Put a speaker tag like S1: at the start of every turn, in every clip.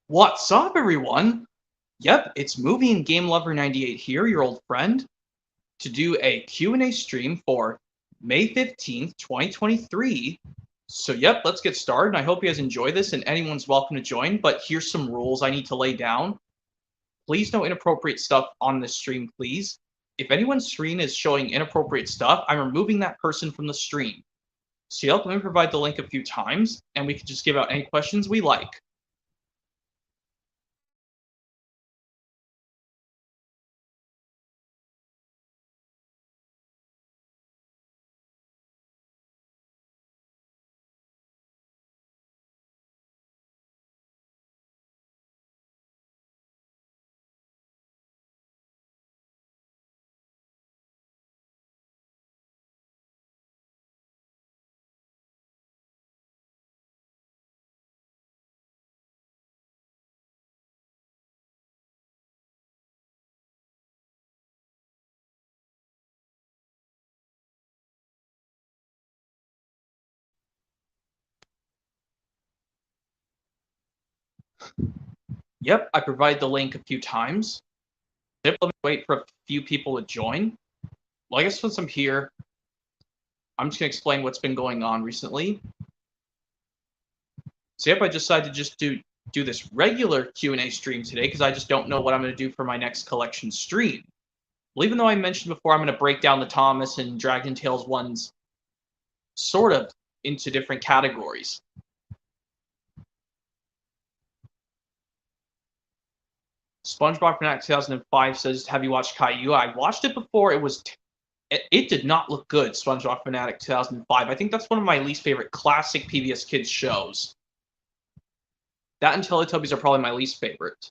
S1: What's up, everyone? Yep, it's Movie and Game Lover 98 here, your old friend, to do a Q&A stream for May 15th, 2023. So, yep, let's get started. I hope you guys enjoy this, and anyone's welcome to join, but here's some rules I need to lay down. Please no inappropriate stuff on this stream, please. If anyone's screen is showing inappropriate stuff, I'm removing that person from the stream. So, yep, let me provide the link a few times, and we can just give out any questions we like. Yep, I provide the link a few times. Let me wait for a few people to join. Well, I guess since I'm here, I'm just going to explain what's been going on recently. So yep, I decided to just do this regular Q&A stream today because I just don't know what I'm going to do for my next collection stream. Well, even though I mentioned before I'm going to break down the Thomas and Dragon Tales ones sort of into different categories. SpongeBob Fanatic 2005 says, have you watched Caillou? I watched it before. It did not look good, SpongeBob Fanatic 2005. I think that's one of my least favorite classic PBS Kids shows. That and Teletubbies are probably my least favorite.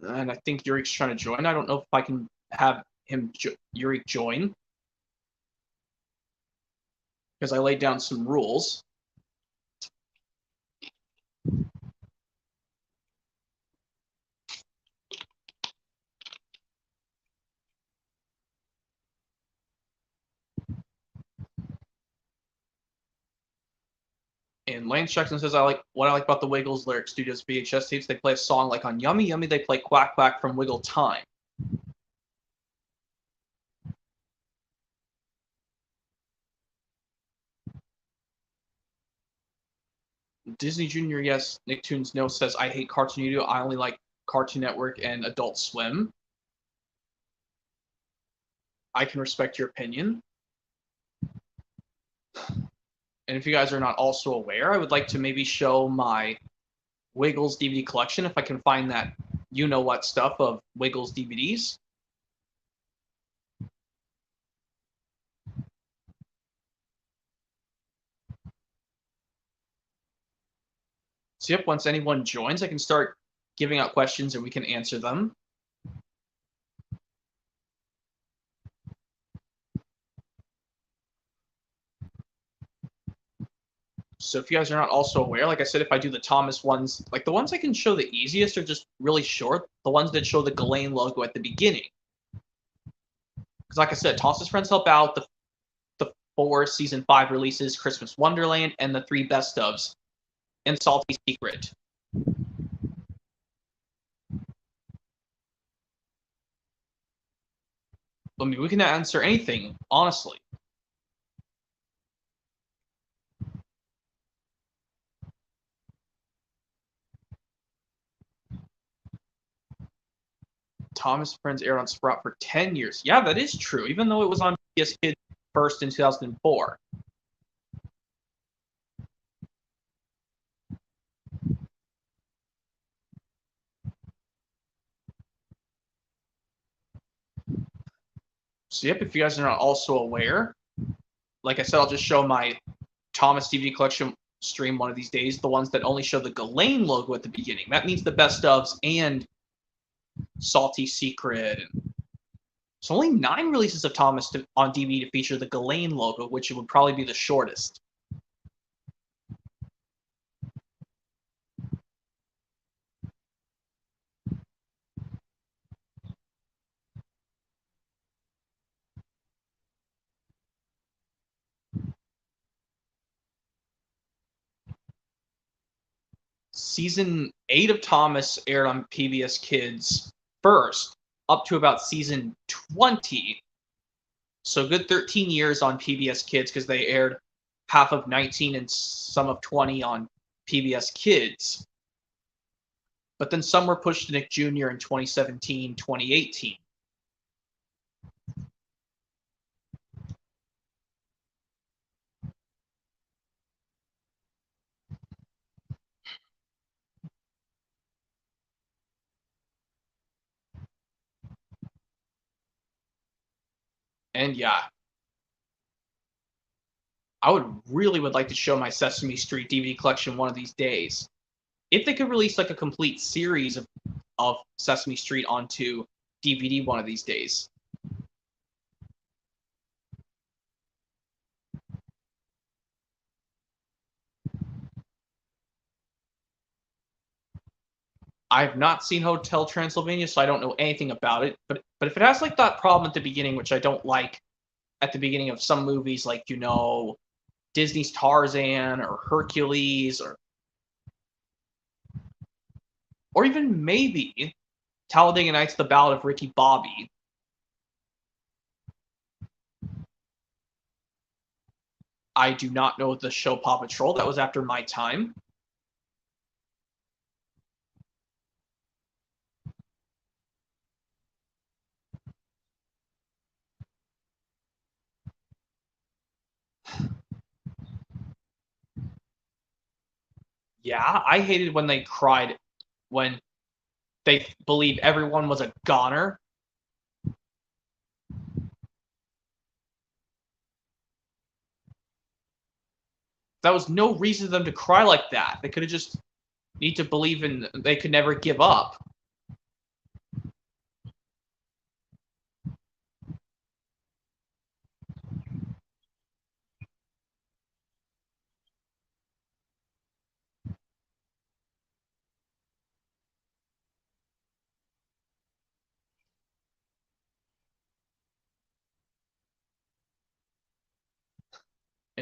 S1: And I think Yurik's trying to join. I don't know if I can have Yurik join. Because I laid down some rules. And Lance Jackson says, what I like about the Wiggles Lyric Studios VHS tapes. They play a song like on Yummy Yummy, they play Quack Quack from Wiggle Time. Disney Junior, yes. Nicktoons, no, says, I hate Cartoon Network. I only like Cartoon Network and Adult Swim. I can respect your opinion. And if you guys are not also aware, I would like to maybe show my Wiggles DVD collection if I can find that you-know-what stuff of Wiggles DVDs. So yep, once anyone joins, I can start giving out questions and we can answer them. So if you guys are not also aware, like I said, if I do the Thomas ones, like the ones I can show the easiest are just really short. The ones that show the Ghislaine logo at the beginning. Because like I said, Thomas's Friends help out the 4 Season 5 releases, Christmas Wonderland, and the 3 best ofs, and Salty Secret. I mean, we can answer anything, honestly. Thomas Friends aired on Sprout for 10 years. Yeah, that is true, even though it was on PBS Kids first in 2004. So yep, if you guys are not also aware, like I said, I'll just show my Thomas DVD collection stream one of these days, the ones that only show the Ghislaine logo at the beginning. That means the best ofs and Salty Secret. So only 9 releases of Thomas on DVD to feature the Ghislaine logo, which would probably be the shortest. Season 8 of Thomas aired on PBS Kids first, up to about season 20. So good 13 years on PBS Kids because they aired half of 19 and some of 20 on PBS Kids. But then some were pushed to Nick Jr. in 2017, 2018. And yeah, I would like to show my Sesame Street DVD collection one of these days. If they could release like a complete series of Sesame Street onto DVD one of these days. I have not seen Hotel Transylvania, so I don't know anything about it. But if it has like that problem at the beginning, which I don't like at the beginning of some movies, like Disney's Tarzan or Hercules or even maybe Talladega Nights: The Ballad of Ricky Bobby. I do not know the show Paw Patrol. That was after my time. Yeah, I hated when they cried when they believed everyone was a goner. That was no reason for them to cry like that. They could have just need to believe in they could never give up.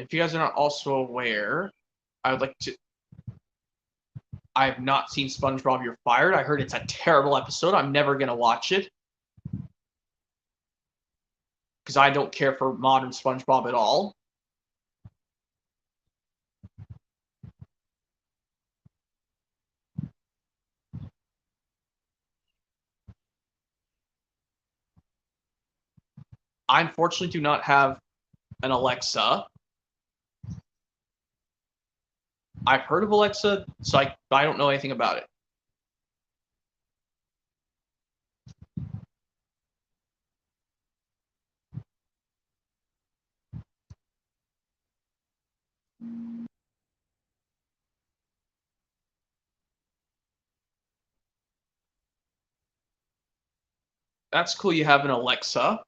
S1: If you guys are not also aware, I would like to. I have not seen SpongeBob You're Fired. I heard it's a terrible episode. I'm never gonna watch it because I don't care for modern SpongeBob at all. I unfortunately do not have an Alexa. I've heard of Alexa, so I don't know anything about it. That's cool you have an Alexa.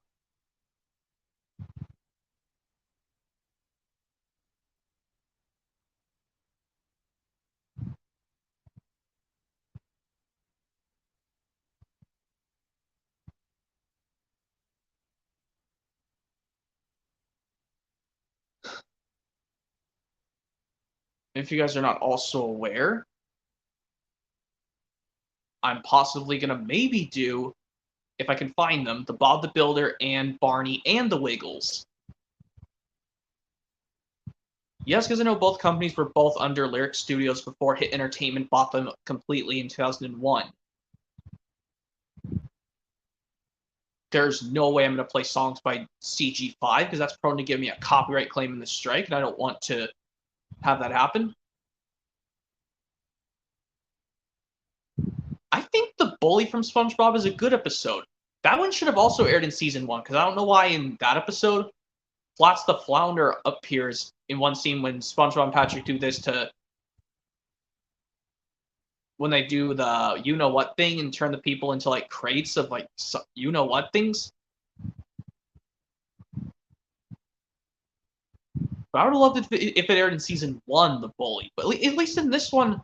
S1: If you guys are not also aware, I'm possibly gonna maybe do, if I can find them, the Bob the Builder and Barney and the Wiggles. Yes, because I know both companies were both under Lyric Studios before Hit Entertainment bought them completely in 2001. There's no way I'm going to play songs by CG5 because that's prone to give me a copyright claim in the strike, and I don't want to have that happen. I think The Bully from SpongeBob is a good episode. That one should have also aired in season 1 because I don't know why in that episode Flats the Flounder appears in one scene when SpongeBob and Patrick do this to when they do the you know what thing and turn the people into like crates of like you know what things. But I would have loved it if it aired in season 1, The Bully. But at least in this one,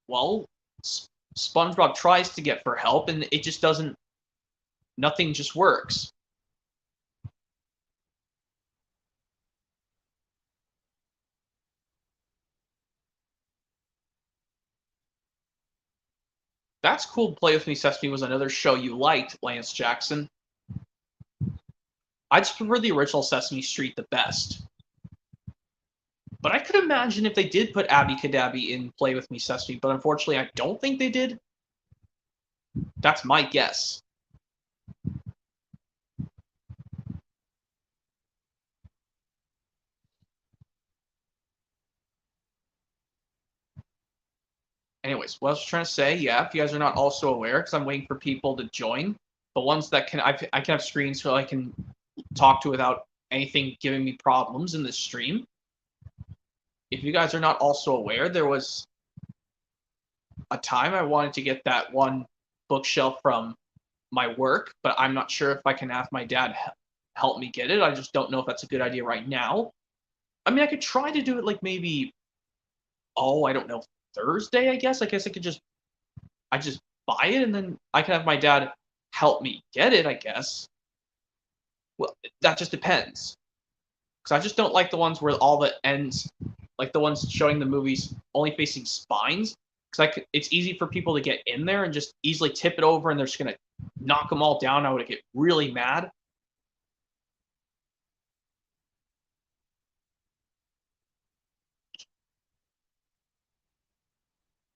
S1: well, SpongeBob tries to get for help and it just doesn't. Nothing just works. That's cool. Play With Me Sesame was another show you liked, Lance Jackson. I just prefer the original Sesame Street the best. But I could imagine if they did put Abby Cadabby in Play With Me Sesame, but unfortunately I don't think they did. That's my guess. Anyways, what I was trying to say, yeah, if you guys are not also aware, because I'm waiting for people to join, the ones that I can have screens so I can talk to without anything giving me problems in this stream. If you guys are not also aware, there was a time I wanted to get that one bookshelf from my work, but I'm not sure if I can have my dad help me get it. I just don't know if that's a good idea right now. I mean, I could try to do it like maybe, I don't know, Thursday, I guess. I guess I just buy it and then I can have my dad help me get it, I guess. Well, that just depends. Because I just don't like the ones where all the ends, like the ones showing the movies only facing spines. Because it's easy for people to get in there and just easily tip it over and they're just going to knock them all down. I would get really mad.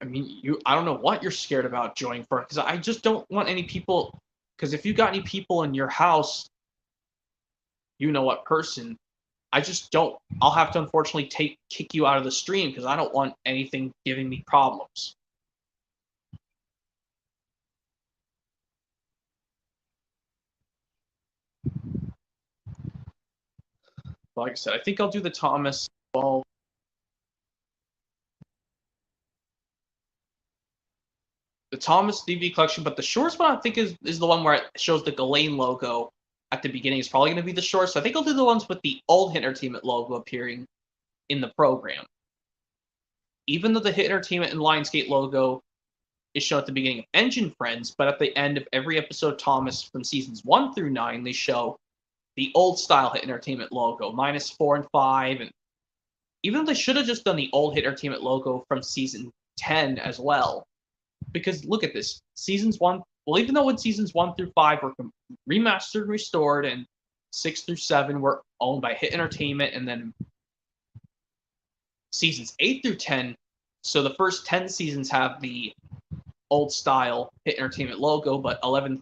S1: I mean, I don't know what you're scared about joining for, because I just don't want any people, because if you got any people in your house, you know what person, I just don't, I'll have to unfortunately kick you out of the stream because I don't want anything giving me problems. But like I said, I think I'll do the Thomas, the Thomas DVD collection, but the shortest one I think is the one where it shows the Ghislaine logo at the beginning. Is probably going to be the shortest. So I think I'll do the ones with the old Hit Entertainment logo appearing in the program. Even though the Hit Entertainment and Lionsgate logo is shown at the beginning of Engine Friends, but at the end of every episode, Thomas from seasons 1 through 9, they show the old style Hit Entertainment logo, minus 4 and 5. And even though they should have just done the old Hit Entertainment logo from season 10 as well. Because look at this. Seasons 1, well, even though when seasons 1 through 5 were remastered and restored, and 6 through 7 were owned by Hit Entertainment, and then seasons 8 through 10, so the first 10 seasons have the old style Hit Entertainment logo, but 11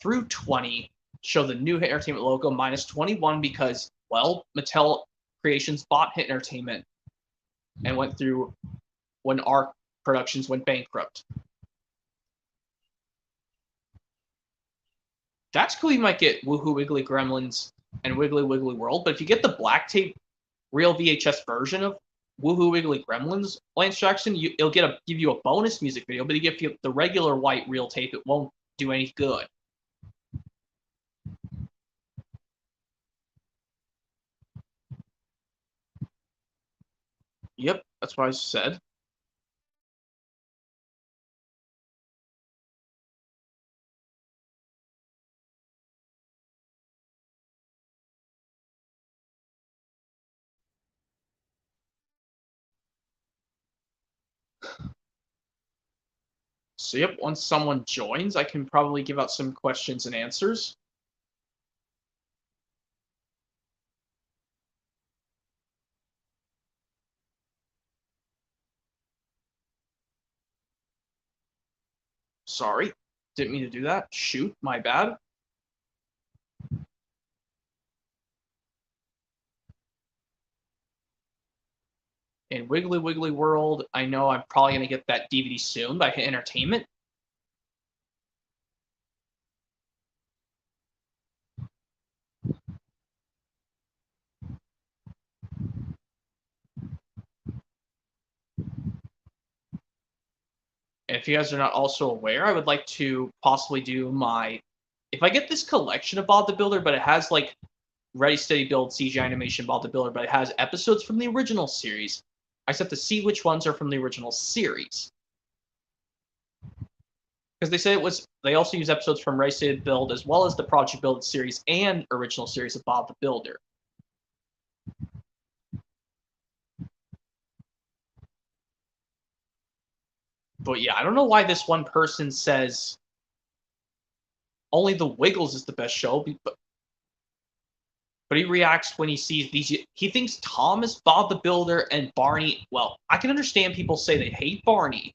S1: through 20 show the new Hit Entertainment logo, minus 21, because, well, Mattel Creations bought Hit Entertainment and went through when ARC Productions went bankrupt. That's cool. You might get Woohoo Wiggly Gremlins and Wiggly Wiggly World, but if you get the black tape real VHS version of Woohoo Wiggly Gremlins, Lance Jackson, it'll give you a bonus music video, but if you get the regular white real tape, it won't do any good. Yep, that's what I said. So yep, once someone joins, I can probably give out some questions and answers. Sorry, didn't mean to do that. Shoot, my bad. In Wiggly Wiggly World, I know I'm probably going to get that DVD soon by Hit Entertainment. And if you guys are not also aware, I would like to possibly do if I get this collection of Bob the Builder, but it has like Ready Steady Build CGI animation Bob the Builder, but it has episodes from the original series, I just have to see which ones are from the original series. Because they say they also use episodes from Ready Steady Build as well as the Project Build series and original series of Bob the Builder. But yeah, I don't know why this one person says only The Wiggles is the best show, but he reacts when he sees these. He thinks Thomas, Bob the Builder, and Barney. Well, I can understand people say they hate Barney,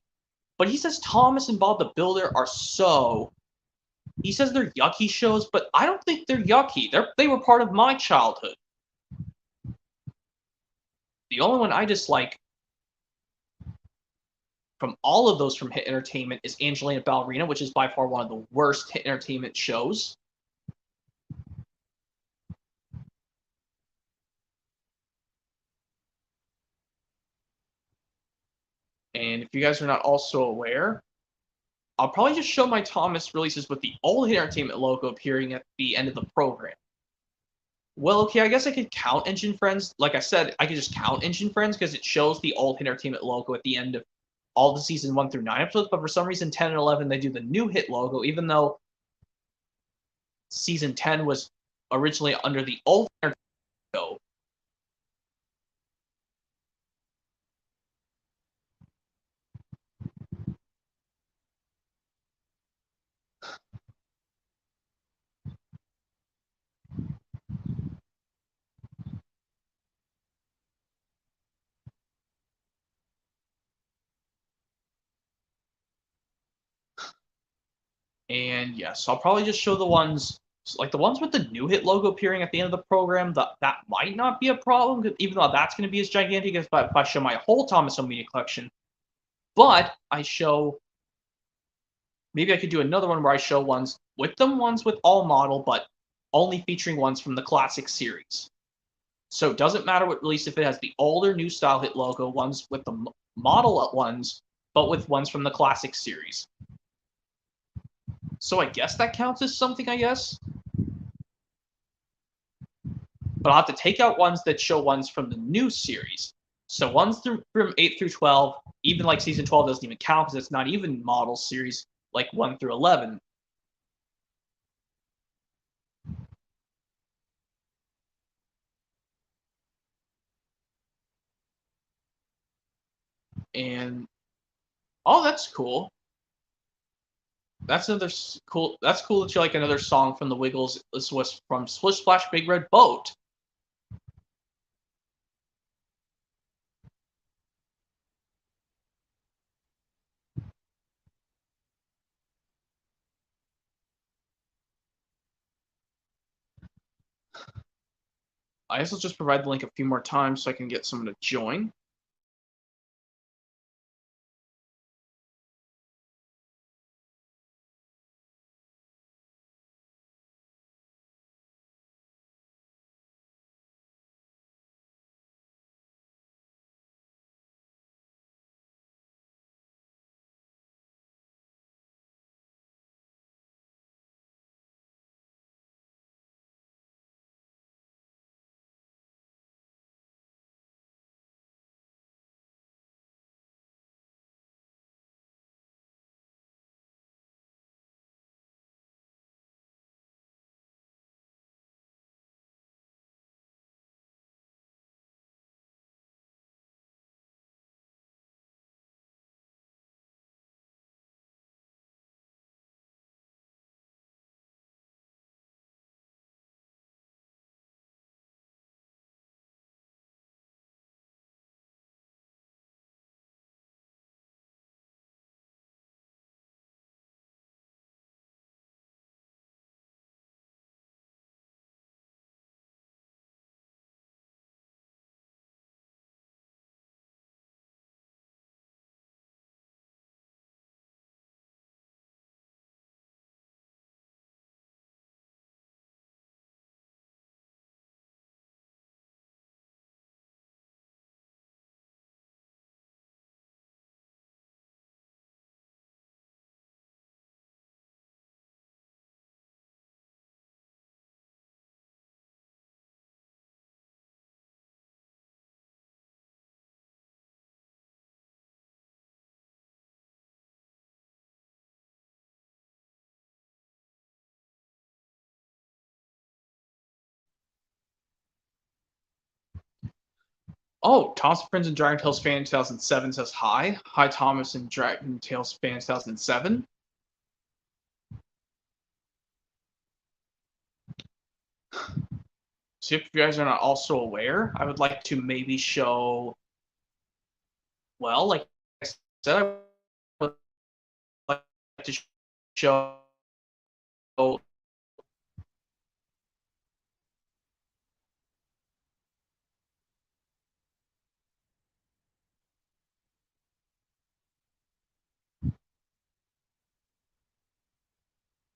S1: but he says Thomas and Bob the Builder are so. He says they're yucky shows, but I don't think they're yucky. They were part of my childhood. The only one I dislike from all of those from Hit Entertainment is Angelina Ballerina, which is by far one of the worst Hit Entertainment shows. And if you guys are not also aware, I'll probably just show my Thomas releases with the old Hit Entertainment logo appearing at the end of the program. Well, okay, I guess I could count Engine Friends. Like I said, I could just count Engine Friends because it shows the old Hit Entertainment logo at the end of all the season 1 through 9 episodes. But for some reason, 10 and 11, they do the new Hit logo, even though season 10 was originally under the old Hit Entertainment logo. And yes, I'll probably just show the ones like the ones with the new hit logo appearing at the end of the program. That might not be a problem, even though that's going to be as gigantic as if I show my whole Thomas O Media collection. But I show maybe I could do another one where I show ones with all model, but only featuring ones from the classic series. So it doesn't matter what release if it has the older new style hit logo, ones with the model ones, but with ones from the classic series. So I guess that counts as something, I guess. But I'll have to take out ones that show ones from the new series. So ones from 8 through 12, even like season 12 doesn't even count because it's not even model series like 1 through 11. And oh, that's cool. That's another cool. That's cool that you like another song from the Wiggles. This was from Splish Splash Big Red Boat. I guess I'll just provide the link a few more times so I can get someone to join. Oh, Thomas Prince and Dragon Tales fan 2007 says hi. Hi, Thomas and Dragon Tales fan 2007. So if you guys are not also aware, I would like to maybe show, well, like I said, I would like to show,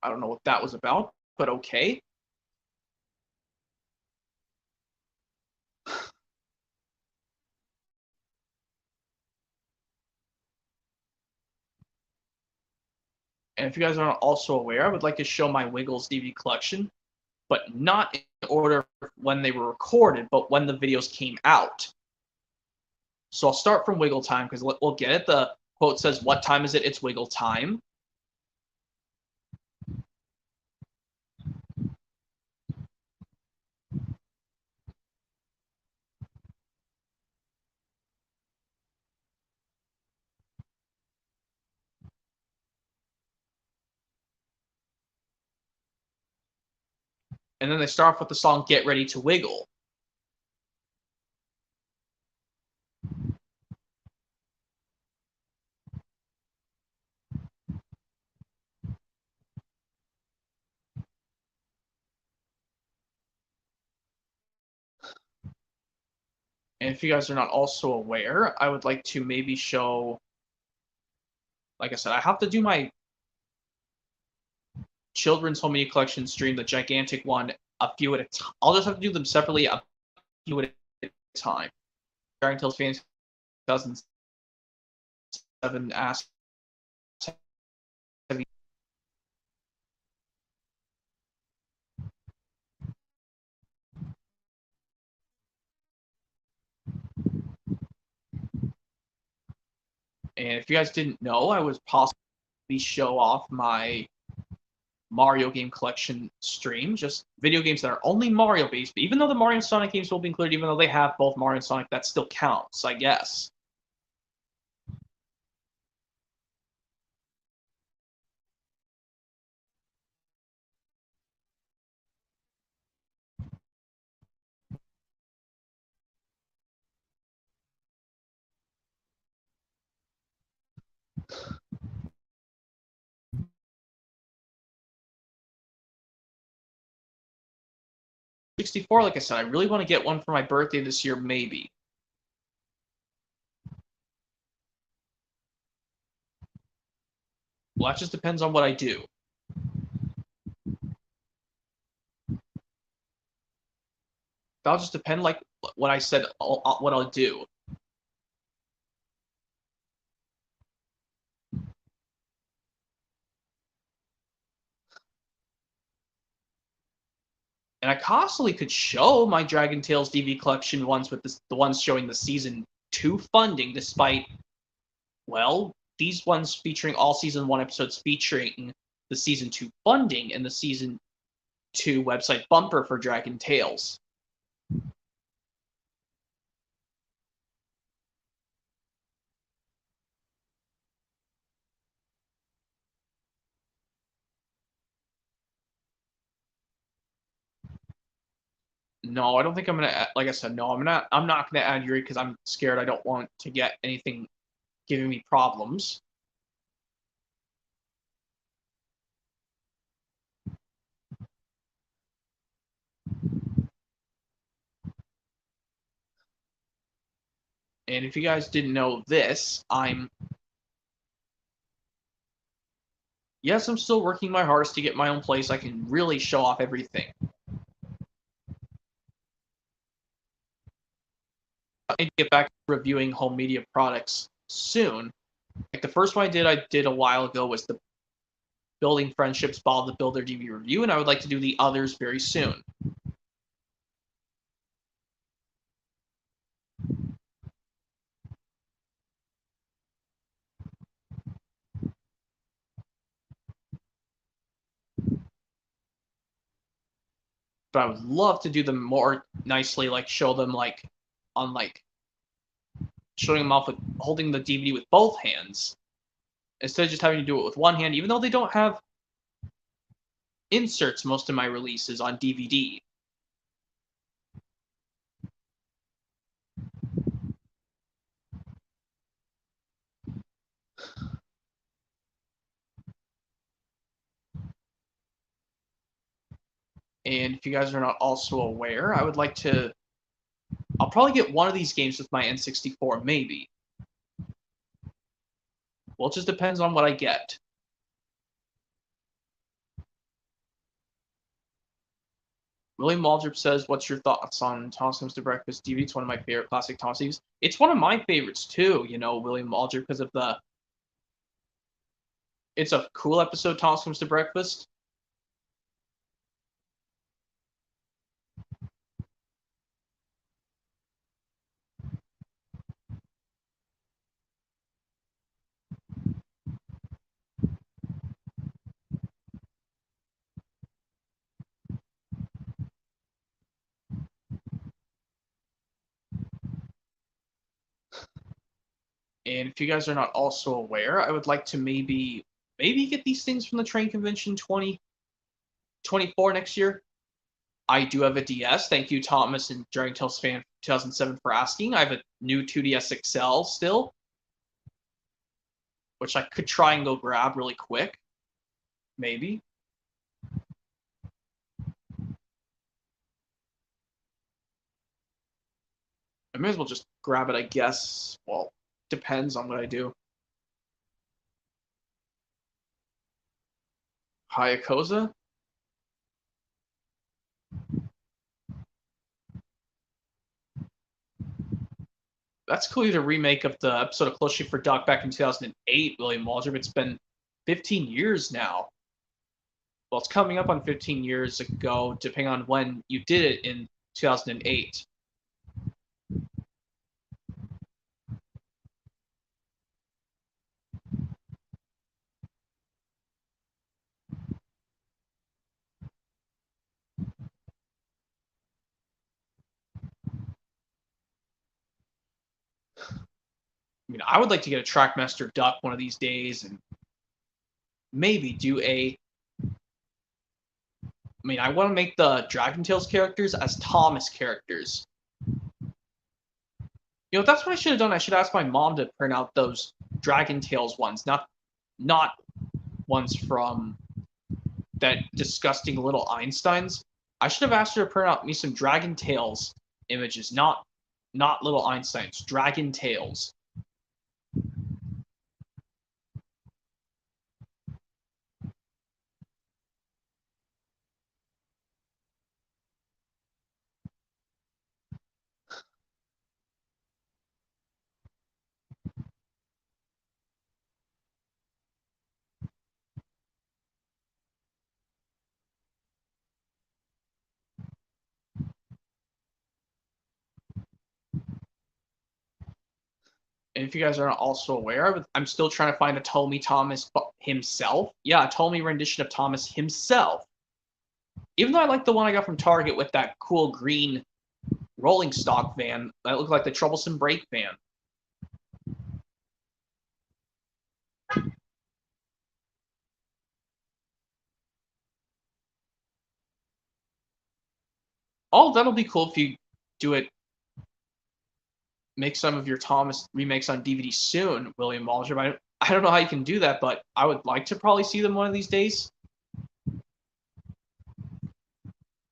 S1: I don't know what that was about, but okay. And if you guys aren't also aware, I would like to show my Wiggles DVD collection, but not in order when they were recorded, but when the videos came out. So I'll start from Wiggle time because we'll get it. The quote says, "What time is it? It's Wiggle time." And then they start off with the song "Get Ready to Wiggle." And if you guys are not also aware, I would like to maybe show, like I said, I have to do my children's home media collection stream, the gigantic one, a few at a time. I'll just have to do them separately, a few at a time. Dragon Tales fans 2007 asked, and if you guys didn't know, I was possibly show off my Mario game collection stream, just video games that are only Mario based. But even though the Mario and Sonic games will be included, even though they have both Mario and Sonic, that still counts, I guess. '64, like I said, I really want to get one for my birthday this year, maybe. Well, that just depends on what I do. That'll just depend, like what I said, what I'll do. And I constantly could show my Dragon Tales DV collection ones with the ones showing the season 2 funding, despite, well, these ones featuring all season 1 episodes featuring the season 2 funding and the season 2 website bumper for Dragon Tales. No, I don't think I'm gonna. Like I said, no, I'm not. I'm not gonna add Yuri because I'm scared. I don't want to get anything giving me problems. And if you guys didn't know this, yes, I'm still working my hardest to get my own place. I can really show off everything. I need to get back to reviewing home media products soon. Like the first one I did a while ago was the Building Friendships Bob the Builder DV review, and I would like to do the others very soon. But I would love to do them more nicely, like show them like on like showing them off with holding the DVD with both hands instead of just having to do it with one hand, even though they don't have inserts most of my releases on DVD. And if you guys are not also aware, I would like to... I'll probably get one of these games with my N64, maybe. Well, it just depends on what I get. William Waldrop says, what's your thoughts on Thomas Comes to Breakfast DVD? It's one of my favorite classic Thomas TVs. It's one of my favorites, too, you know, William Waldrop, because of the... It's a cool episode, Thomas Comes to Breakfast. And if you guys are not also aware, I would like to maybe get these things from the Train Convention 2024 next year. I do have a DS. Thank you, Thomas and Dragon Tales fan 2007 for asking. I have a new 2DS XL still, which I could try and go grab really quick. Maybe. I may as well just grab it, I guess. Well, depends on what I do. Hayakosa? That's clearly the remake of the episode of Close Shave for Duck back in 2008, William Waldrop. It's been 15 years now. Well, it's coming up on 15 years ago, depending on when you did it in 2008. I mean, I would like to get a Trackmaster Duck one of these days and maybe do a... I mean, I want to make the Dragon Tales characters as Thomas characters. You know, that's what I should have done. I should ask my mom to print out those Dragon Tales ones, not ones from that disgusting little Einsteins. I should have asked her to print out me some Dragon Tales images, not little Einsteins, Dragon Tales. And if you guys aren't also aware, I'm still trying to find a Ptolemy Thomas himself. Yeah, a Ptolemy rendition of Thomas himself. Even though I like the one I got from Target with that cool green rolling stock van that looked like the Troublesome Brake van. Oh, that'll be cool if you do it. Make some of your Thomas remakes on DVD soon, William Waldrop. I don't know how you can do that, but I would like to probably see them one of these days.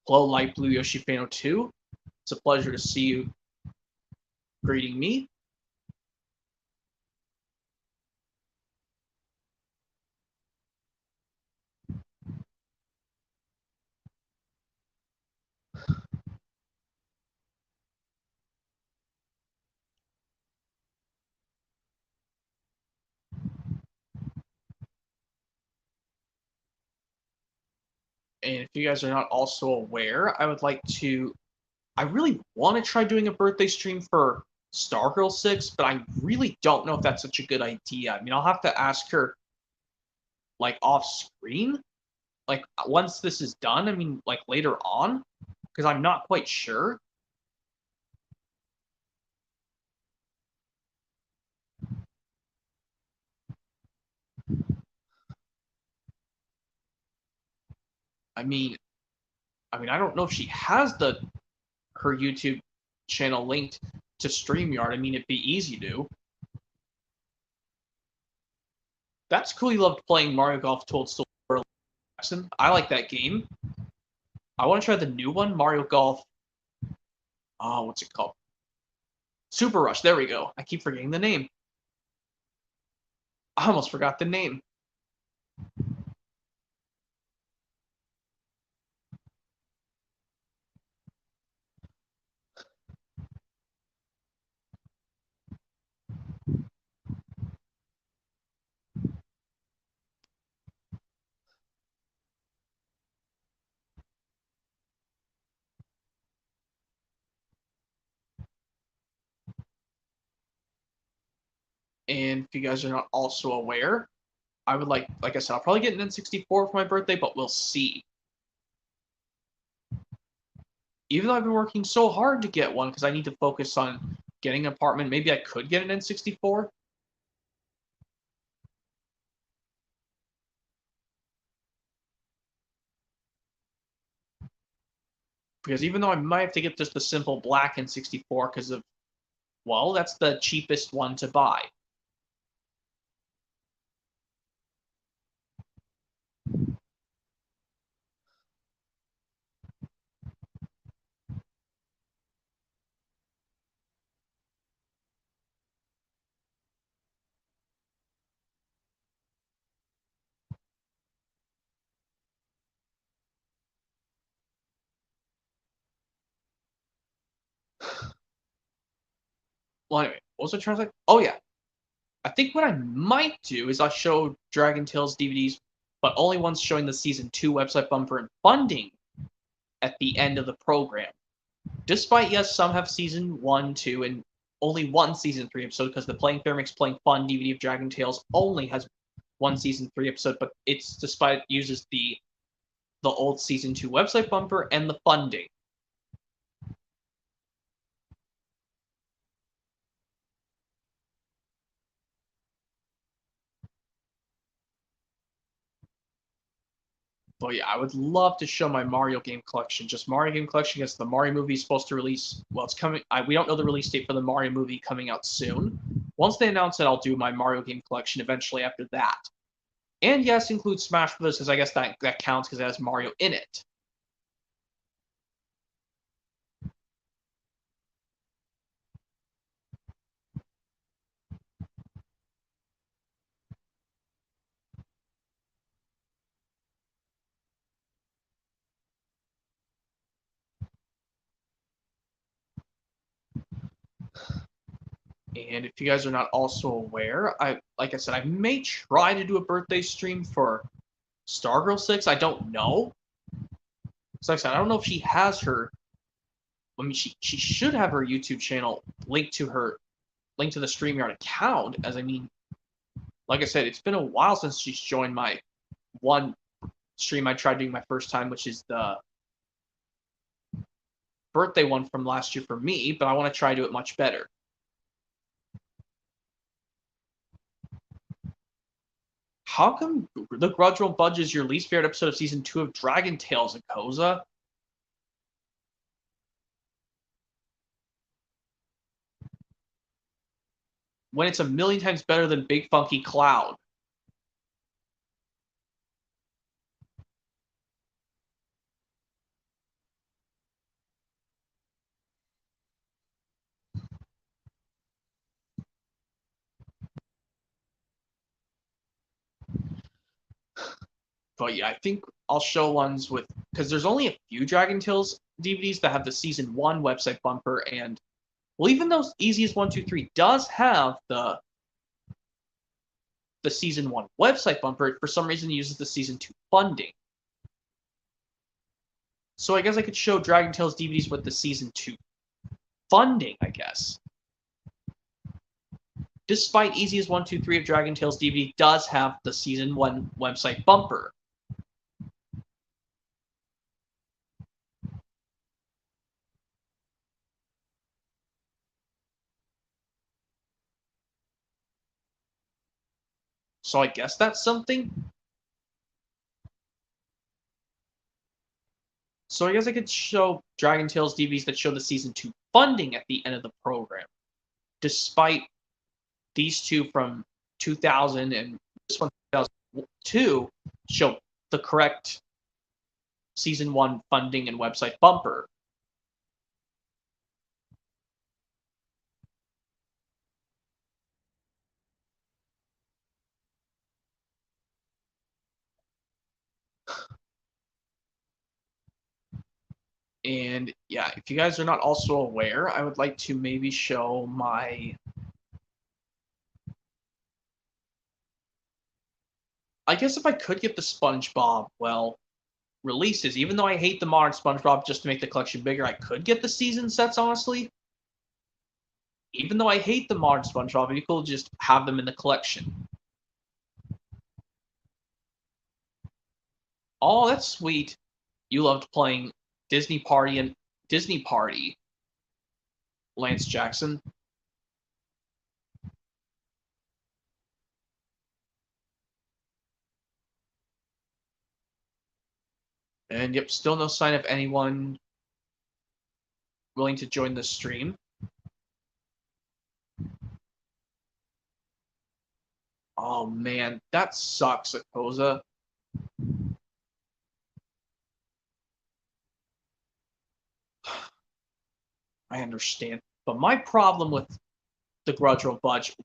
S1: Hello, Light Blue Yoshifano 2. It's a pleasure to see you greeting me. And if you guys are not also aware, I would like to... I really want to try doing a birthday stream for Stargirl 6, but I really don't know if that's such a good idea. I mean, I'll have to ask her, like, off screen. Like, once this is done, I mean, like, later on. Because I'm not quite sure. I mean, I don't know if she has her YouTube channel linked to StreamYard. I mean, it'd be easy to. That's cool. You loved playing Mario Golf Toad Story Jackson. I like that game. I want to try the new one, Mario Golf. Oh, what's it called? Super Rush. There we go. I keep forgetting the name. I almost forgot the name. And if you guys are not also aware, I would like I said, I'll probably get an N64 for my birthday, but we'll see. Even though I've been working so hard to get one because I need to focus on getting an apartment, maybe I could get an N64. Because even though I might have to get just the simple black N64 because of, well, that's the cheapest one to buy. Well, anyway, what was I trying to say? Oh, yeah. I think what I might do is I'll show Dragon Tales DVDs, but only ones showing the Season 2 website bumper and funding at the end of the program. Despite, yes, some have Season 1, 2, and only one Season 3 episode, because the Playing Fair Makes Playing Fun DVD of Dragon Tales only has one Season 3 episode, but it's despite it uses the old Season 2 website bumper and the funding. But yeah, I would love to show my Mario game collection. Just Mario game collection because the Mario movie is supposed to release. Well, it's coming. We don't know the release date for the Mario movie coming out soon. Once they announce it, I'll do my Mario game collection eventually after that. And yes, include Smash Bros. Because I guess that counts because it has Mario in it. And if you guys are not also aware, like I said, I may try to do a birthday stream for Stargirl 6. I don't know. So like I said, I don't know if she has her. I mean, she should have her YouTube channel linked to the StreamYard account. As I mean, like I said, it's been a while since she's joined my one stream I tried doing my first time, which is the birthday one from last year for me. But I want to try to do it much better. How come the Grudge Won't Budge is your least favorite episode of season 2 of Dragon Tales, Akoza? When it's a million times better than Big Funky Cloud. But yeah, I think I'll show ones with because there's only a few Dragon Tales DVDs that have the season 1 website bumper, and well, even though Easiest 123 does have the season 1 website bumper, for some reason it uses the season 2 funding. So I guess I could show Dragon Tales DVDs with the season 2 funding, I guess. Despite Easiest 123 of Dragon Tales DVD does have the season 1 website bumper. So I guess that's something. So I guess I could show Dragon Tales DVDs that show the season 2 funding at the end of the program, despite these two from 2000 and this one 2002 show the correct season 1 funding and website bumper. And yeah, if you guys are not also aware, I would like to maybe show my... I guess if I could get the SpongeBob, well, releases, even though I hate the modern SpongeBob just to make the collection bigger, I could get the season sets, honestly. Even though I hate the modern SpongeBob, it'd be cool to just have them in the collection. Oh, that's sweet. You loved playing Disney Party, Lance Jackson. And yep, still no sign of anyone willing to join the stream. Oh man, that sucks, Akosa. I understand. But my problem with the Grudge Roll Budge,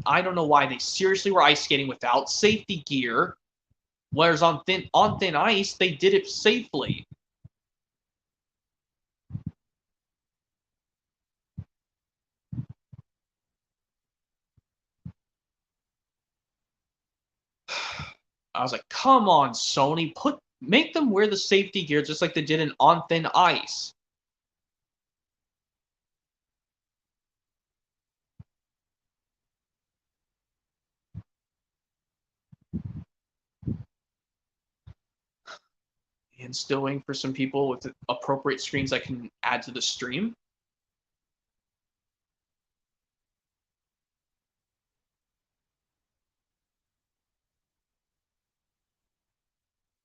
S1: I don't know why they seriously were ice skating without safety gear, whereas on thin ice they did it safely. I was like, come on, Sony, make them wear the safety gear just like they did in On Thin Ice. And still waiting for some people with appropriate screens I can add to the stream.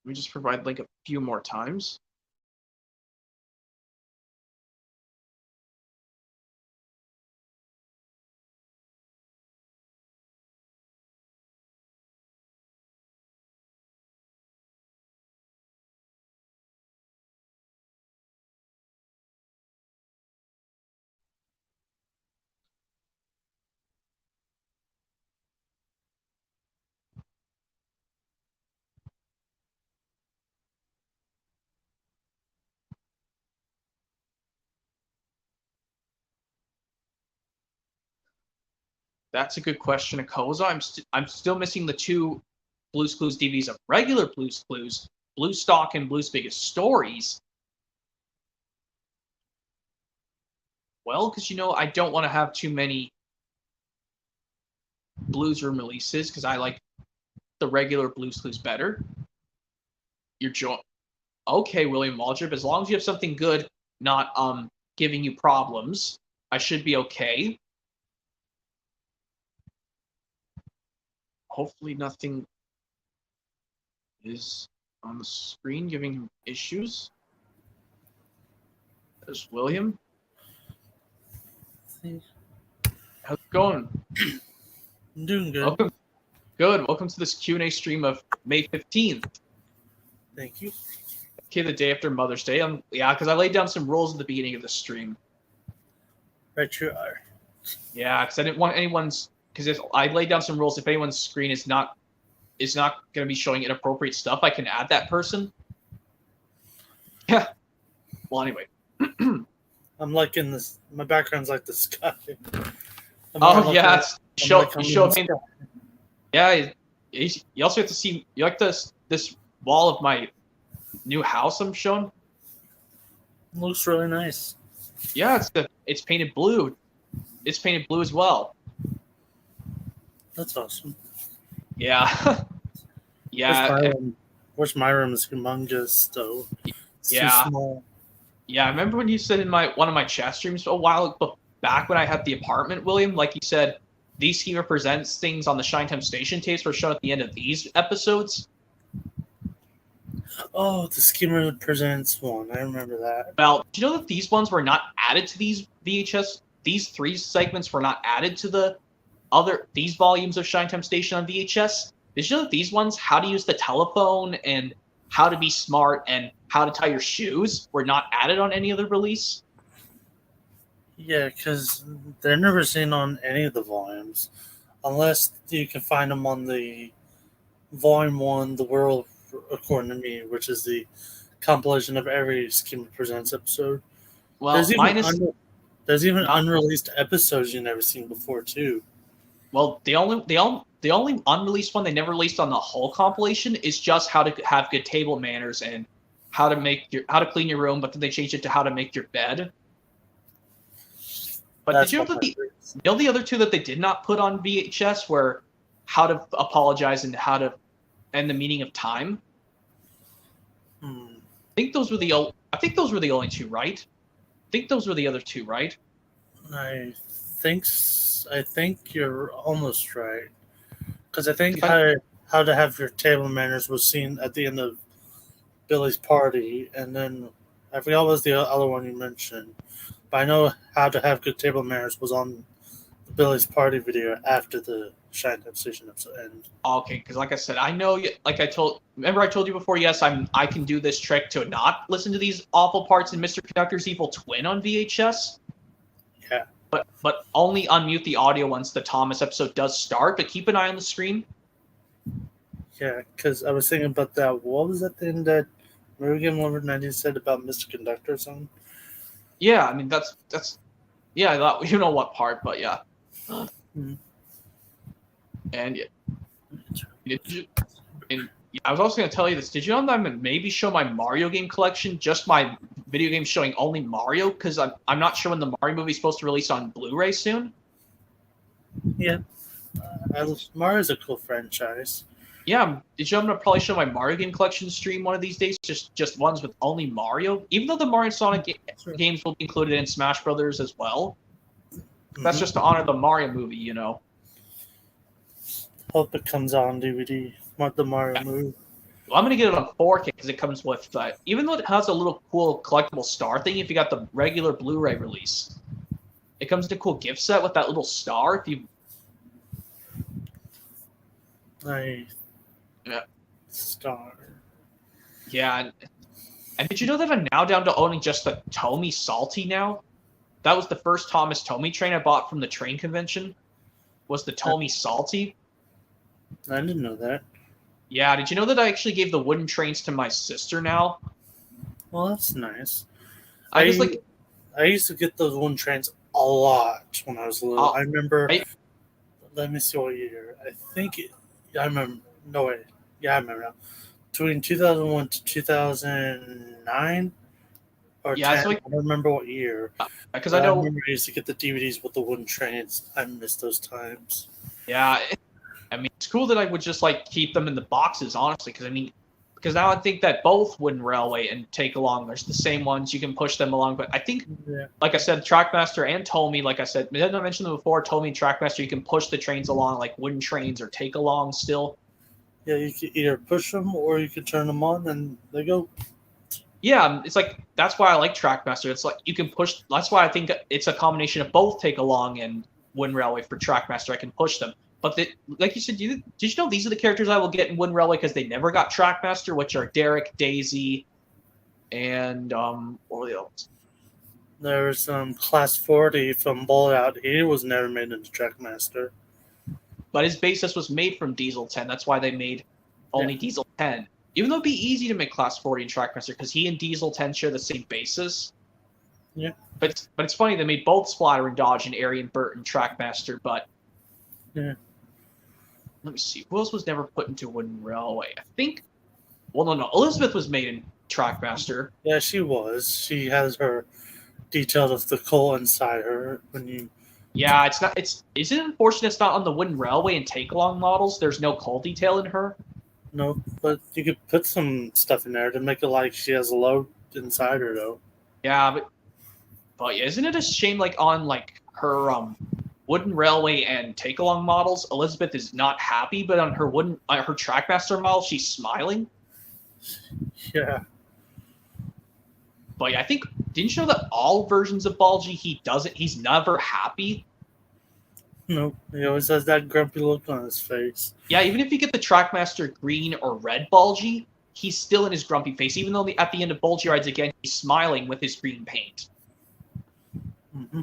S1: Let me just provide link a few more times. That's a good question, Akosa. I'm still missing the two Blue's Clues DVDs of regular Blue's Clues, Blue Stock and Blue's Biggest Stories. Well, because I don't want to have too many Blues Room releases because I like the regular Blue's Clues better. Okay, William Waldrop, as long as you have something good, not giving you problems, I should be okay. Hopefully nothing is on the screen giving him issues. There's William. How's it going?
S2: I'm doing good.
S1: Welcome to this Q&A stream of May 15th.
S2: Thank you.
S1: Okay, the day after Mother's Day. Yeah, because I laid down some rules at the beginning of the stream.
S2: Right you are.
S1: Yeah, because I didn't want anyone's... Because I laid down some rules, if anyone's screen is not going to be showing inappropriate stuff, I can add that person. Yeah. Well, anyway.
S2: I'm liking this. My background's like the sky.
S1: Oh, yeah. Yeah, you also have to see... You like this wall of my new house I'm showing?
S2: It looks really nice.
S1: Yeah, it's painted blue. It's painted blue as well.
S2: That's awesome.
S1: Yeah. Yeah.
S2: Where's my room is humongous, though. It's too small.
S1: Yeah, I remember when you said in one of my chat streams a while back when I had the apartment, William, like you said, these schema presents things on the Shine Time Station tapes were shown at the end of these episodes.
S2: Oh, the Skimmer Presents one. I remember that.
S1: Well, do you know that these ones were not added to these VHS? These 3 segments were not added to these volumes of Shine Time Station on VHS. Did you know that these ones, how to use the telephone and how to be smart and how to tie your shoes, were not added on any other release?
S2: Yeah, because they're never seen on any of the volumes, unless you can find them on the Volume 1, The World According to Me, which is the compilation of every Skimmer Presents episode.
S1: Well,
S2: There's even
S1: minus
S2: there's even
S1: not.
S2: unreleased episodes you've never seen before too.
S1: Well, the only unreleased one they never released on the whole compilation is just how to have good table manners and how to clean your room, but then they changed it to how to make your bed. But
S2: That's
S1: did you know
S2: one of
S1: that
S2: my
S1: the
S2: favorites.
S1: you know the other two that they did not put on VHS were how to apologize and how to and the meaning of time?
S2: Hmm.
S1: I think those were the only two, right? I think those were the other two, right?
S2: I I think you're almost right because I think
S1: If I
S2: how to have your table manners was seen at the end of Billy's party, and then I forgot what was the other one you mentioned, but I know how to have good table manners was on the Billy's party video after the Shine Time Station episode ended.
S1: Okay, because like I said, I know, like I told you before, yes, I can do this trick to not listen to these awful parts in Mr. Conductor's Evil Twin on VHS,
S2: Yeah,
S1: but only unmute the audio once the Thomas episode does start, but keep an eye on the screen.
S2: yeah, because I was thinking about that. What was that thing that Murigan Lover 90 said about Mr. Conductor or something?
S1: Yeah, I mean that's yeah, you know what part, but yeah.
S2: Mhm.
S1: And did you, and yeah, I was also going to tell you this. Did you know that I'm going to maybe show my Mario game collection, just my video games showing only Mario? Because I'm not sure when the Mario movie is supposed to release on Blu-ray soon.
S2: Yeah, Mario's a cool franchise.
S1: Yeah, did you know I'm going to probably show my Mario game collection stream one of these days? Just ones with only Mario. Even though the Mario and Sonic
S2: Sure.
S1: games will be included in Smash Brothers as well. That's
S2: Mhm.
S1: just to honor the Mario movie, you know.
S2: Hope it comes out on DVD. The Mario movie.
S1: Well, I'm gonna get it on 4K because it comes with, even though it has a little cool collectible star thing. If you got the regular Blu-ray release, it comes in a cool gift set with that little star. If you,
S2: I
S1: yeah,
S2: Star.
S1: and did you know that I'm now down to owning just the Tomy Salty now? That was the first Thomas Tomy train I bought from the train convention. Was the Tomy Salty?
S2: I didn't know that.
S1: Yeah. Did you know that I actually gave the wooden trains to my sister now?
S2: Well, that's nice.
S1: I just like
S2: I used to get those one trains a lot when I was little. I remember.
S1: I,
S2: Let me see what year. I think. Yeah, I remember. No way. Yeah, I remember now. Between 2001 to 2009 or
S1: yeah.
S2: 10.
S1: So
S2: I don't remember what year.
S1: because I
S2: But I
S1: know.
S2: remember I used to get the DVDs with the wooden trains. I miss those times.
S1: Yeah. I mean, it's cool that I would just like keep them in the boxes, honestly, because now I think that both Wooden Railway and Take Along, there's the same ones. You can push them along, but I think,
S2: Yeah.
S1: like I said, Trackmaster and Tomy, like I said, didn't I mention them before? Tomy and Trackmaster, you can push the trains along like wooden trains or Take Along still.
S2: Yeah, you can either push them or you can turn them on and they go.
S1: Yeah, it's like that's why I like Trackmaster. It's like you can push. That's why I think it's a combination of both Take Along and Wooden Railway for Trackmaster. I can push them. But like you said, did you know these are the characters I will get in Wooden Railway because they never got Trackmaster, which are Derek, Daisy, and what were the others?
S2: There's Class 40 from Fallout. He was never made into Trackmaster.
S1: But his basis was made from Diesel 10. That's why they made only Diesel 10. Even though it'd be easy to make Class 40 and Trackmaster because he and Diesel 10 share the same basis.
S2: Yeah.
S1: But it's funny they made both Splatter and Dodge and Arian Burt and Trackmaster, but
S2: Yeah.
S1: let me see. Who else was never put into Wooden Railway? I think. Well, no. Elizabeth was made in Trackmaster.
S2: Yeah, she was. She has her detail of the coal inside her when you.
S1: Yeah, it's not. Isn't it unfortunate it's not on the Wooden Railway and Take Along models? There's no coal detail in her.
S2: No, but you could put some stuff in there to make it like she has a load inside her, though.
S1: Yeah, but yeah, isn't it a shame? Like on like her Wooden Railway and Take Along models, Elizabeth is not happy, but on her Trackmaster model, she's smiling.
S2: Yeah.
S1: But yeah, I think didn't you know that all versions of Balji he's never happy.
S2: Nope. He always has that grumpy look on his face.
S1: Yeah, even if you get the Trackmaster green or red Balji, he's still in his grumpy face. Even though at the end of Balji Rides Again, he's smiling with his green paint.
S2: Mm-hmm.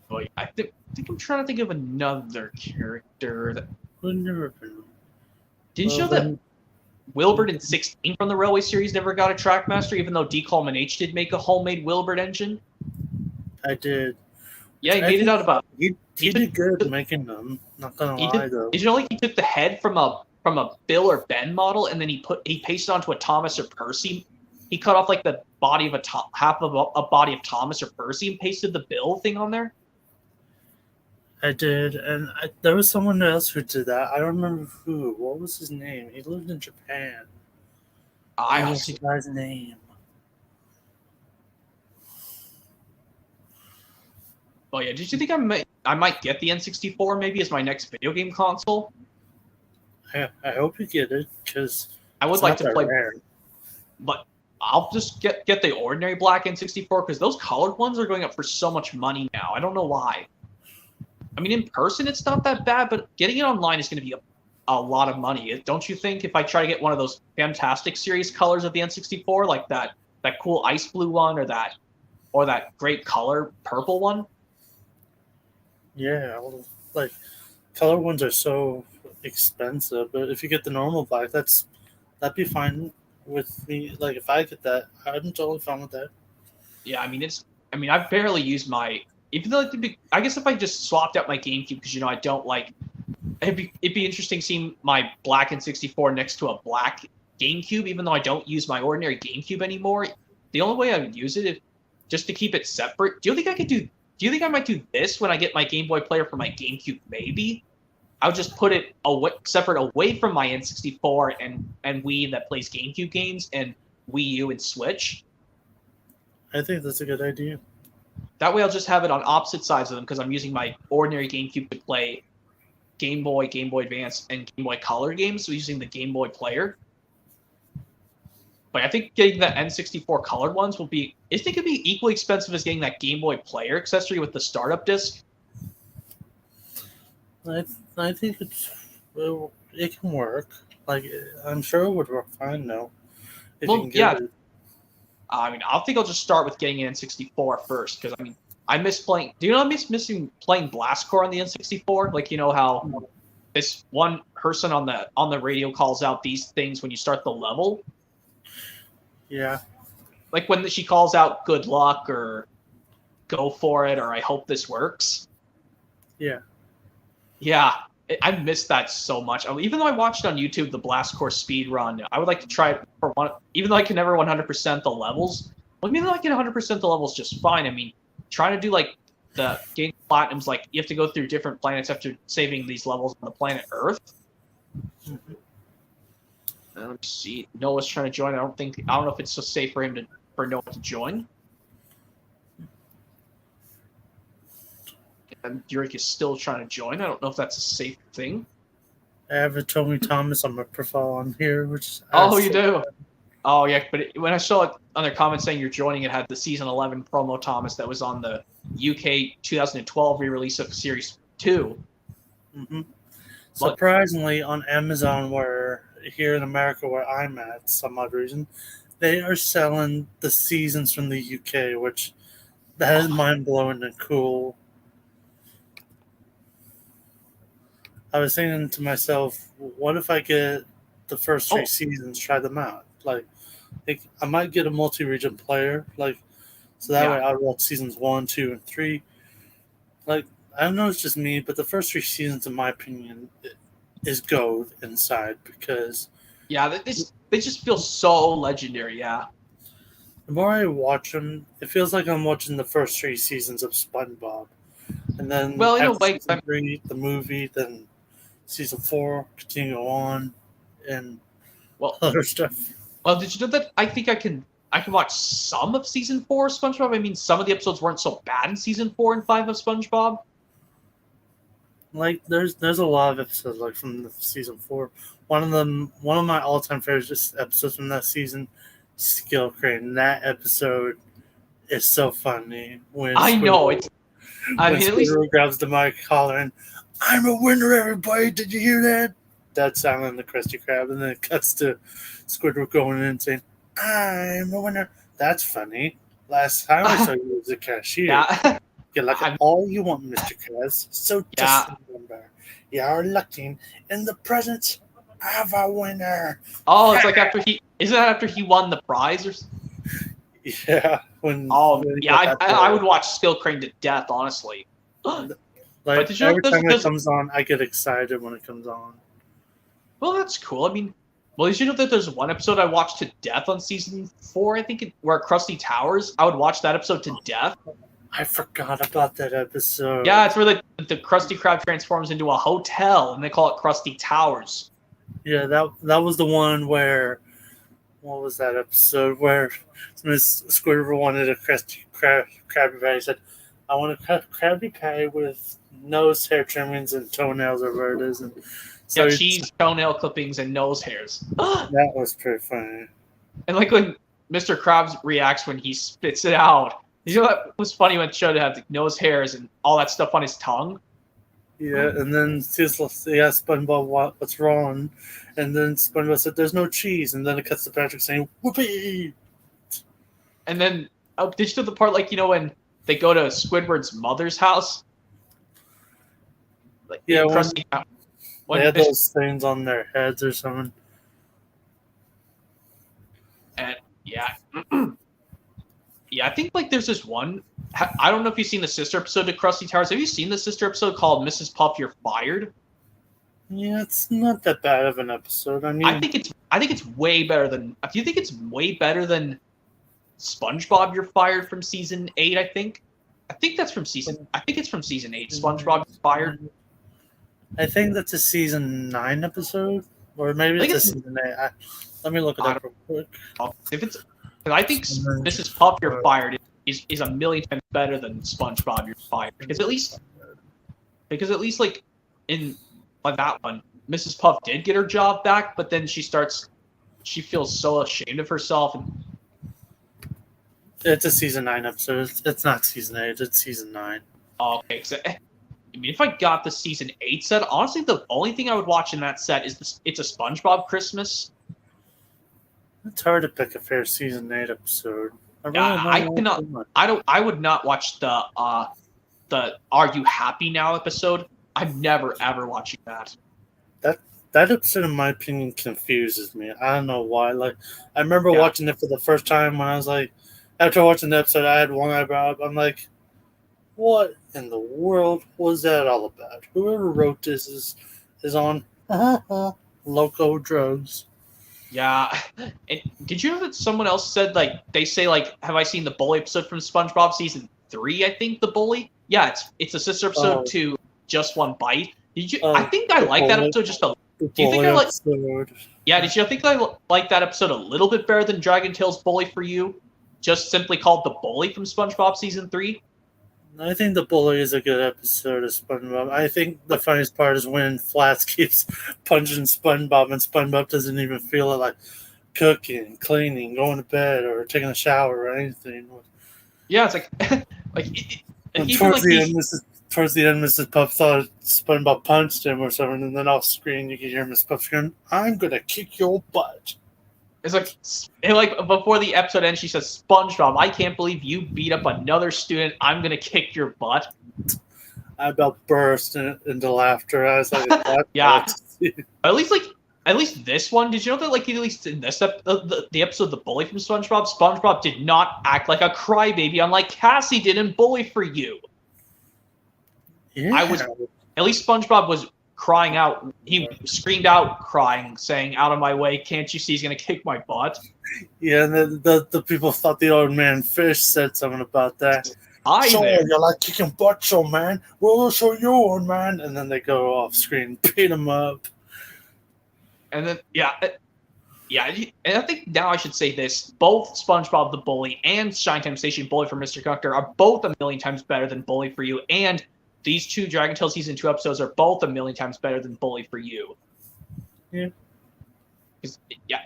S1: But I think I'm trying to think of another character that.
S2: Would never been.
S1: Didn't you know that Wilbert in 16 from the Railway series never got a Trackmaster, even though D. Coleman H did make a homemade Wilbert engine?
S2: I did.
S1: Yeah, he made it out about.
S2: He did good making them. Not gonna lie though.
S1: Did you know like he took the head from a Bill or Ben model and then he pasted onto a Thomas or Percy. He cut off like the body of half of a body of Thomas or Percy and pasted the Bill thing on there.
S2: I did, and there was someone else who did that. I don't remember who. What was his name? He lived in Japan.
S1: I
S2: don't know the guy's name.
S1: Oh yeah, did you think I might get the N64 maybe as my next video game console?
S2: I hope you get it because
S1: I would like to play.
S2: Rare.
S1: But I'll just get the ordinary black N64 because those colored ones are going up for so much money now. I don't know why. I mean, in person it's not that bad, but getting it online is going to be a lot of money. Don't you think? If I try to get one of those fantastic series colors of the N64, like that cool ice blue one or that great color purple one.
S2: Yeah, like color ones are so expensive, but if you get the normal black, that'd be fine with me. Like if I get that, I'm totally fine with that.
S1: Yeah, I mean I've barely used my. Even though I guess if I just swapped out my GameCube because I don't like. It'd be interesting seeing my black N64 next to a black GameCube, even though I don't use my ordinary GameCube anymore. The only way I would use it is just to keep it separate. Do you think I might do this when I get my Game Boy player for my GameCube? Maybe I'll just put it separate away from my N64 and Wii that plays GameCube games and Wii U and Switch.
S2: I think that's a good idea.
S1: That way I'll just have it on opposite sides of them because I'm using my ordinary GameCube to play Game Boy, Game Boy Advance, and Game Boy Color games, so using the Game Boy player. But I think getting the N64 colored ones will be. I think it'd be equally expensive as getting that Game Boy player accessory with the startup disc.
S2: I think it can work. Like I'm sure it would work fine though.
S1: Yeah. I mean, I think I'll just start with getting an N64 first because I miss playing. Do you know I miss missing playing Blast Corps on the N64? Like how this one person on the radio calls out these things when you start the level.
S2: Yeah.
S1: Like when she calls out "Good luck" or "Go for it" or "I hope this works."
S2: Yeah.
S1: Yeah, I missed that so much. Even though I watched on YouTube the Blast Corps speed run, I would like to try it for one. Even though I can never 100% the levels, even though I can 100% the levels just fine. I mean, trying to do like the game platinums, like you have to go through different planets after saving these levels on the planet Earth.
S2: Mm-hmm.
S1: Let me see. Noah's trying to join. I don't know if it's so safe for Noah to join. And Yurik is still trying to join. I don't know if that's a safe thing.
S2: I have a Tommy Thomas on my profile on here, which.
S1: You do. Oh yeah, but when I saw it on their comments saying you're joining, it had the season 11 promo Thomas that was on the UK 2012 re-release of Series 2.
S2: Mm-hmm. Surprisingly, on Amazon, where here in America, where I'm at, some odd reason, they are selling the seasons from the UK, which that is mind blowing and cool. I was thinking to myself, what if I get the first 3 seasons, try them out? Like, I might get a multi-region player, like, so that way I'll watch seasons 1, 2, and 3. Like, I don't know, it's just me, but the first 3 seasons, in my opinion, is gold inside because
S1: they just feel so legendary. Yeah.
S2: The more I watch them, it feels like I'm watching the first 3 seasons of SpongeBob, and then season 3, the movie, then season 4, continue on, and other stuff.
S1: Well, did you know that I think I can watch some of season 4 of SpongeBob? I mean, some of the episodes weren't so bad in season 4 and 5 of SpongeBob.
S2: Like, there's a lot of episodes like from the season 4 one of my all-time favorite episodes from that season, Skill Crane. That episode is so funny when
S1: I know it's. I mean, at least
S2: Squidward grabs the mic, hollering, "I'm a winner, everybody! Did you hear that?" That's sounding the Krusty Krab, and then it cuts to Squidward going in and saying, "I'm a winner." That's funny. Last time I saw you as a cashier.
S1: yeah.
S2: You look at all you want, Mr. Krabs. So just
S1: Yeah.
S2: remember, you are looking in the presence of a winner.
S1: Oh, it's like isn't that after he won the prize or?
S2: Yeah.
S1: I would watch Skill Crane to death, honestly.
S2: Like
S1: did you know
S2: every time it
S1: there's-
S2: comes on, I get excited when it comes on.
S1: Well, that's cool. I mean, well, did you know that there's one episode I watched to death on season 4? I think where Krusty Towers. I would watch that episode to death.
S2: I forgot about that episode.
S1: Yeah, it's where the Krusty Krab transforms into a hotel, and they call it Krusty Towers.
S2: Yeah, that was the one where. What was that episode where Miss Squidward wanted a Krusty Krabby Patty? He said, "I want a Krabby Patty with nose hair trimmings and toenails," or whatever it is. And so
S1: cheese, toenail clippings, and nose hairs.
S2: That was pretty funny.
S1: And like when Mr. Krabs reacts when he spits it out. You know what was funny when it showed to have the nose hairs and all that stuff on his tongue?
S2: Yeah, and then he asked SpongeBob what's wrong, and then SpongeBob said, "There's no cheese," and then it cuts to Patrick saying, "Whoopee!"
S1: And then did you know the part when they go to Squidward's mother's house? Like,
S2: yeah,
S1: when
S2: they had those things on their heads or something.
S1: And yeah. Yeah, I think there's this one. I don't know if you've seen the sister episode to Krusty Towers. Have you seen the sister episode called Mrs. Puff, You're Fired?
S2: Yeah, it's not that bad of an episode. I mean,
S1: I think it's way better than. Do you think it's way better than SpongeBob, You're Fired from season 8? I think that's from season. I think it's from season 8. SpongeBob, You're Fired.
S2: I think that's a season 9 episode, or maybe it's a season 8. Let me look it up real quick.
S1: If it's. I think Mrs. Puff, You're Fired is a million times better than SpongeBob, You're Fired. Because at least in that one, Mrs. Puff did get her job back, but then she feels so ashamed of herself. And
S2: it's a season 9 episode. It's not season 8. It's season 9.
S1: Oh, okay. So, I mean, if I got the season 8 set, honestly, the only thing I would watch in that set is it's a SpongeBob Christmas.
S2: It's hard to pick a fair season 8 episode.
S1: I would not watch the Are You Happy Now episode. I'm never ever watching that.
S2: That episode, in my opinion, confuses me. I don't know why. Like, I remember watching it for the first time when I was like, after watching the episode, I had one eyebrow up. I'm like, what in the world was that all about? Whoever wrote this is on loco drugs.
S1: Yeah. And did you know that someone else said, they say, have I seen the Bully episode from SpongeBob season 3, I think, the Bully? Yeah, it's a sister episode to Just One Bite. Did you? I think I like that episode just a do you think I like? Yeah, did you think I like that episode a little bit better than Dragon Tales Bully for You? Just simply called The Bully from SpongeBob season 3?
S2: I think The Bully is a good episode of SpongeBob. I think the funniest part is when Flats keeps punching SpongeBob and SpongeBob doesn't even feel it, like cooking, cleaning, going to bed, or taking a shower or anything.
S1: Yeah, it's
S2: towards the end, Mrs. Puff thought SpongeBob punched him or something, and then off screen you can hear Mrs. Puff scream, "I'm gonna kick your butt."
S1: It's like before the episode ends, she says, "SpongeBob, I can't believe you beat up another student. I'm gonna kick your butt."
S2: I about burst into laughter. I was like,
S1: yeah. At least this one. Did you know that at least in this the episode The Bully from SpongeBob did not act like a crybaby, unlike Cassie did in Bully for You.
S2: Yeah.
S1: At least SpongeBob was crying out. He screamed out, crying, saying, "Out of my way! Can't you see he's gonna kick my butt?"
S2: Yeah, and the people thought the old man Fish said something about that. You like kicking butts, old man? We'll show you, old man. And then they go off screen, beat him up.
S1: And then and I think now I should say this: both SpongeBob the Bully and Shine Time Station Bully for Mr. Conker are both a million times better than Bully for You, and these two Dragon Tales Season 2 episodes are both a million times better than Bully for You.
S2: Yeah.
S1: Yeah,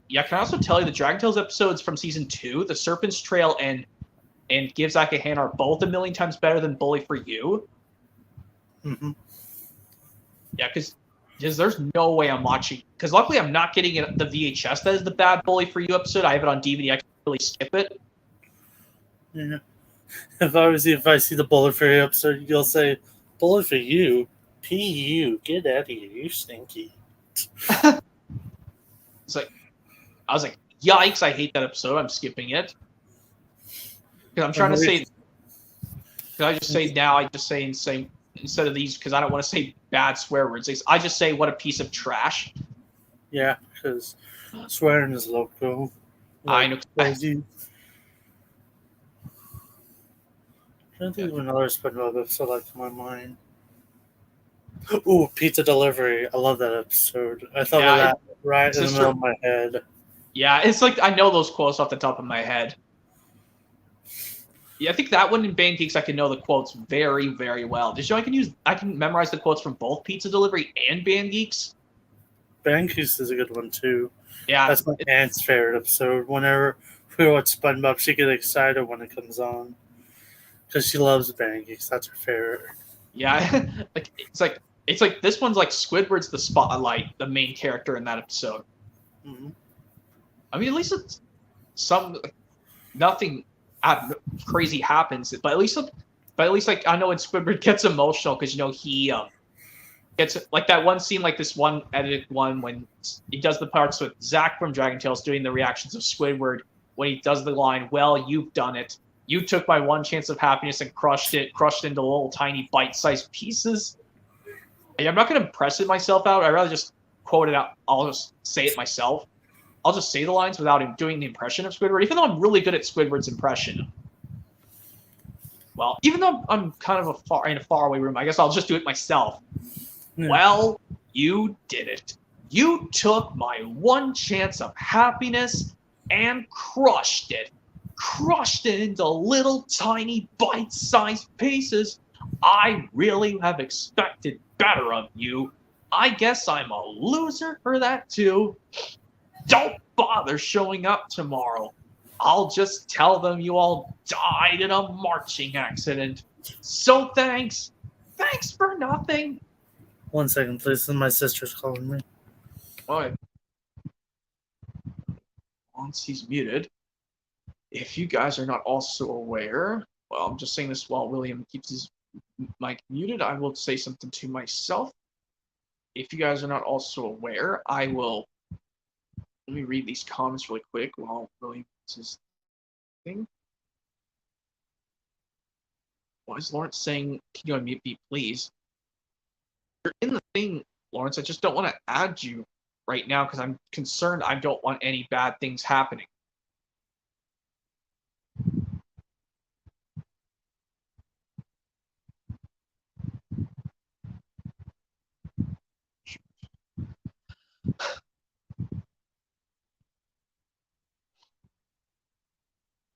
S1: yeah. Can I also tell you the Dragon Tales episodes from season 2, The Serpent's Trail and Give Zack a Hand, are both a million times better than Bully for You.
S2: Mm-hmm.
S1: Yeah, because there's no way I'm watching. Because luckily I'm not getting the VHS that is the bad Bully for You episode. I have it on DVD. I can really skip it.
S2: Yeah. If I see the Bullet for You episode, you'll say, "Bullet for You, P.U. Get out of here, you stinky."
S1: It's like I was like, yikes! I hate that episode. I'm skipping it because I'm trying to say. Can I just say now? I just say instead of these because I don't want to say bad swear words. I just say what a piece of trash.
S2: Yeah, because swearing is loco.
S1: I know.
S2: Crazy. I don't think of another SpongeBob episode like to my mind. Ooh, pizza delivery. I love that episode. I thought of that right in the middle of my head.
S1: Yeah, it's like I know those quotes off the top of my head. Yeah, I think that one in Band Geeks I can know the quotes very, very well. Did you know I can memorize the quotes from both Pizza Delivery and Band Geeks?
S2: Band Geeks is a good one too.
S1: Yeah.
S2: That's my aunt's favorite episode. Whenever we watch SpongeBob, she gets excited when it comes on. Because she loves Band Geeks. That's her favorite.
S1: Yeah. It's like this one's like Squidward's the spotlight, the main character in that episode.
S2: Mm-hmm.
S1: I mean, at least it's nothing crazy happens, but at least like I know when Squidward gets emotional because he gets like that one scene, like this one edited one when he does the parts with Zach from Dragon Tales doing the reactions of Squidward when he does the line, "Well, you've done it. You took my one chance of happiness and crushed it into little tiny bite-sized pieces." I'm not going to press it myself out. I'd rather just quote it out. I'll just say it myself. I'll just say the lines without him doing the impression of Squidward, even though I'm really good at Squidward's impression. Well, even though I'm kind of in a faraway room, I guess I'll just do it myself. Yeah. Well, you did it. You took my one chance of happiness and crushed it. Crushed it into little tiny bite-sized pieces. I really have expected better of you. I guess I'm a loser for that too. Don't bother showing up tomorrow. I'll just tell them you all died in a marching accident. So thanks. Thanks for nothing.
S2: 1 second, please. My sister's calling me.
S1: All right. Once he's muted, if you guys are not also aware, well, I'm just saying this while William keeps his mic muted, I will say something to myself. If you guys are not also aware, I will. Let me read these comments really quick while William does his thing. Why is Lawrence saying, "Can you unmute me, please?" You're in the thing, Lawrence. I just don't want to add you right now because I'm concerned I don't want any bad things happening.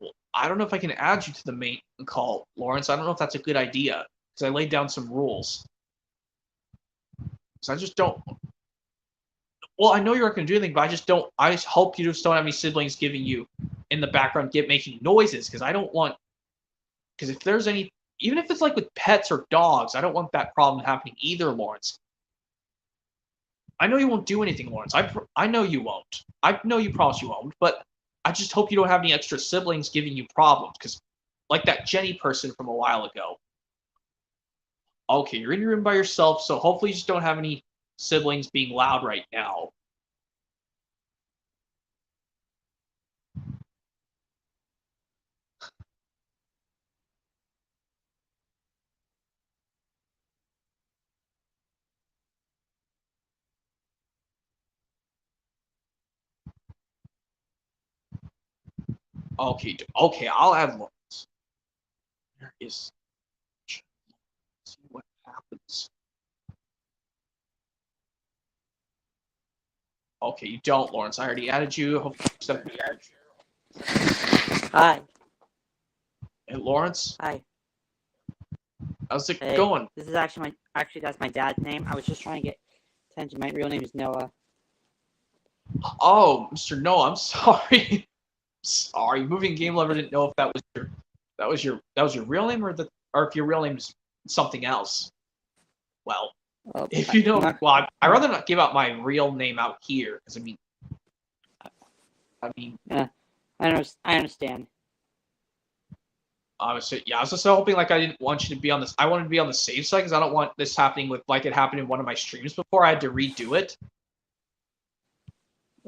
S1: Well, I don't know if I can add you to the main call, Lawrence. I don't know if that's a good idea because I laid down some rules. So I just don't. Well, I know you're not going to do anything, but I just hope you just don't have any siblings giving you in the background making noises because I don't want. Because if there's any, even if it's like with pets or dogs, I don't want that problem happening either, Lawrence. I know you won't do anything, Lawrence. I know you won't. I know you promise you won't, but I just hope you don't have any extra siblings giving you problems because, like that Jenny person from a while ago. Okay, you're in your room by yourself, so hopefully you just don't have any siblings being loud right now. Okay, I'll add Lawrence. There is. Let's see what happens. Okay, you don't, Lawrence. I already added you. Hopefully
S3: Hi.
S1: Hey, Lawrence.
S3: Hi.
S1: How's it going?
S3: This is actually that's my dad's name. I was just trying to get attention. My real name is Noah.
S1: Oh, Mr. No, I'm sorry. Sorry, moving game lover didn't know if that was your real name or if your real name is something else. Well, if you
S3: I'm
S1: don't,
S3: not,
S1: well, I'd rather not give out my real name out here because I mean,
S3: yeah, I understand.
S1: I was just hoping like I didn't want you to be on this. I wanted to be on the safe side because I don't want this happening with like it happened in one of my streams before. I had to redo it.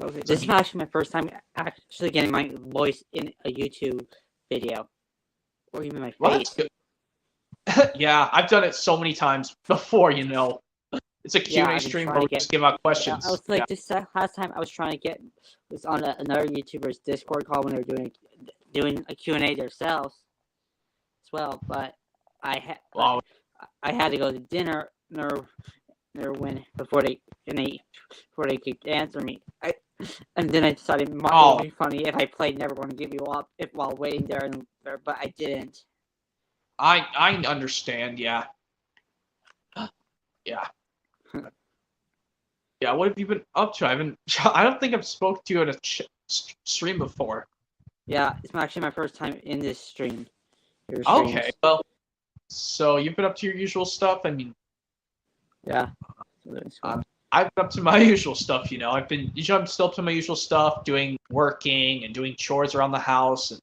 S3: Okay, this is actually my first time actually getting my voice in a YouTube video, or even my
S1: Well,
S3: face.
S1: that's good. Yeah, I've done it so many times before. It's a Q&A
S3: I've been
S1: stream
S3: trying
S1: where
S3: to
S1: we
S3: get.
S1: just give out
S3: I
S1: questions.
S3: was like this last time I was trying to get was on another YouTuber's Discord call when they were doing a Q&A themselves as well, but
S1: Wow.
S3: I had to go to dinner before they could answer me. And then I decided it would be funny if I played Never Gonna Give You Up while waiting there, but I didn't.
S1: I understand. Yeah. Yeah. Yeah. What have you been up to? I don't think I've spoke to you in a stream before.
S3: Yeah, it's actually my first time in this stream.
S1: Okay. Well, so you've been up to your usual stuff. I mean,
S3: yeah.
S1: I've been up to my usual stuff. I'm still up to my usual stuff, working and doing chores around the house. And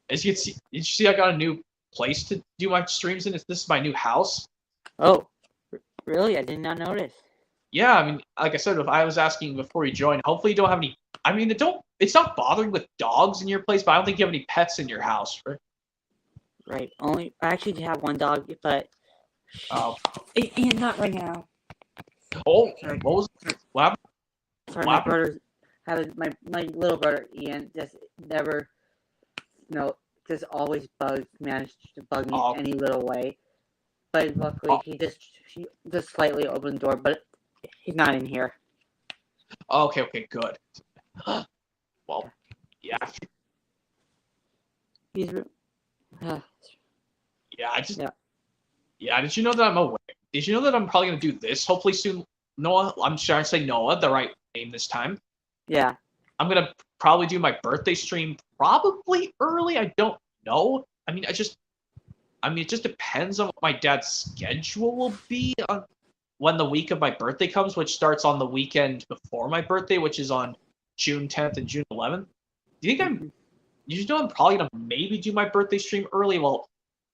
S1: as you can see, did you see I got a new place to do my streams in? This is my new house.
S3: Oh, really? I did not notice.
S1: Yeah, I mean, like I said, if I was asking before you joined, hopefully you don't have any. I mean, it's not bothering with dogs in your place, but I don't think you have any pets in your house, right?
S3: Right. I actually have one dog, but and not right now.
S1: Oh, what was what happened?
S3: Sorry, my brother my little brother Ian just never, just always managed to bug me any little way. But luckily, he just slightly opened the door, but he's not in here.
S1: Okay, good. Well, yeah.
S3: He's.
S1: Yeah, did you know that I'm away? Did you know that I'm probably going to do this hopefully soon? Noah, I'm trying to say Noah, the right name this time.
S3: Yeah.
S1: I'm going to probably do my birthday stream probably early. I don't know. I mean, it just depends on what my dad's schedule will be on when the week of my birthday comes, which starts on the weekend before my birthday, which is on June 10th and June 11th. Do you think I'm probably going to maybe do my birthday stream early? Well,